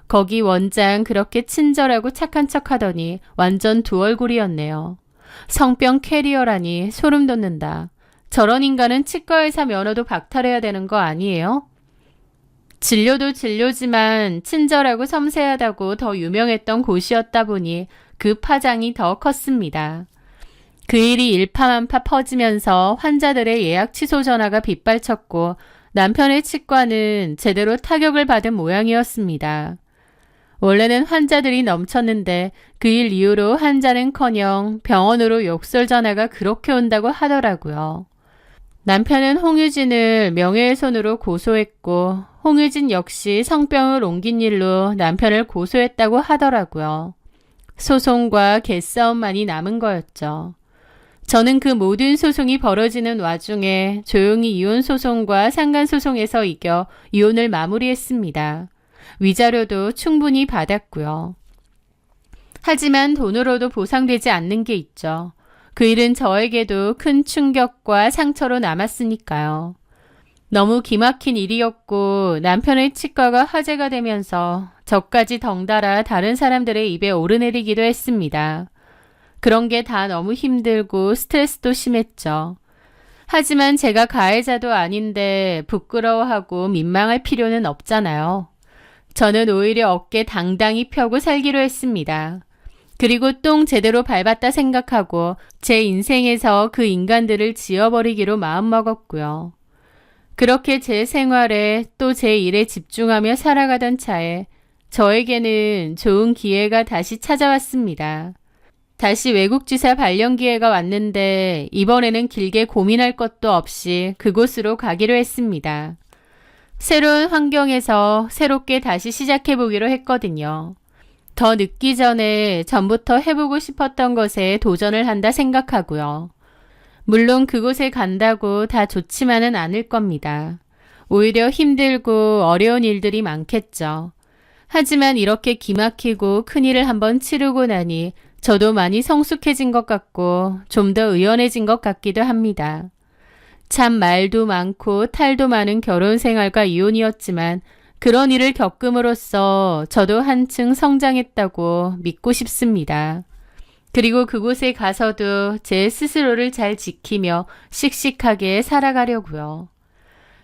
거기 원장 그렇게 친절하고 착한 척하더니 완전 두 얼굴이었네요. 성병 캐리어라니 소름 돋는다. 저런 인간은 치과의사 면허도 박탈해야 되는 거 아니에요? 진료도 진료지만 친절하고 섬세하다고 더 유명했던 곳이었다 보니 그 파장이 더 컸습니다. 그 일이 일파만파 퍼지면서 환자들의 예약 취소 전화가 빗발쳤고 남편의 치과는 제대로 타격을 받은 모양이었습니다. 원래는 환자들이 넘쳤는데 그 일 이후로 환자는커녕 병원으로 욕설 전화가 그렇게 온다고 하더라고요. 남편은 홍유진을 명예훼손으로 고소했고 홍유진 역시 성병을 옮긴 일로 남편을 고소했다고 하더라고요. 소송과 개싸움만이 남은 거였죠. 저는 그 모든 소송이 벌어지는 와중에 조용히 이혼 소송과 상간 소송에서 이겨 이혼을 마무리했습니다. 위자료도 충분히 받았고요. 하지만 돈으로도 보상되지 않는 게 있죠. 그 일은 저에게도 큰 충격과 상처로 남았으니까요. 너무 기막힌 일이었고 남편의 치과가 화제가 되면서 저까지 덩달아 다른 사람들의 입에 오르내리기도 했습니다. 그런 게 다 너무 힘들고 스트레스도 심했죠. 하지만 제가 가해자도 아닌데 부끄러워하고 민망할 필요는 없잖아요. 저는 오히려 어깨 당당히 펴고 살기로 했습니다. 그리고 똥 제대로 밟았다 생각하고 제 인생에서 그 인간들을 지워버리기로 마음먹었고요. 그렇게 제 생활에 또 제 일에 집중하며 살아가던 차에 저에게는 좋은 기회가 다시 찾아왔습니다. 다시 외국 지사 발령 기회가 왔는데 이번에는 길게 고민할 것도 없이 그곳으로 가기로 했습니다. 새로운 환경에서 새롭게 다시 시작해보기로 했거든요. 더 늦기 전에 전부터 해보고 싶었던 것에 도전을 한다 생각하고요. 물론 그곳에 간다고 다 좋지만은 않을 겁니다. 오히려 힘들고 어려운 일들이 많겠죠. 하지만 이렇게 기막히고 큰일을 한번 치르고 나니 저도 많이 성숙해진 것 같고 좀 더 의연해진 것 같기도 합니다. 참 말도 많고 탈도 많은 결혼 생활과 이혼이었지만 그런 일을 겪음으로써 저도 한층 성장했다고 믿고 싶습니다. 그리고 그곳에 가서도 제 스스로를 잘 지키며 씩씩하게 살아가려고요.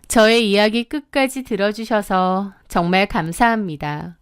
저의 이야기 끝까지 들어주셔서 정말 감사합니다.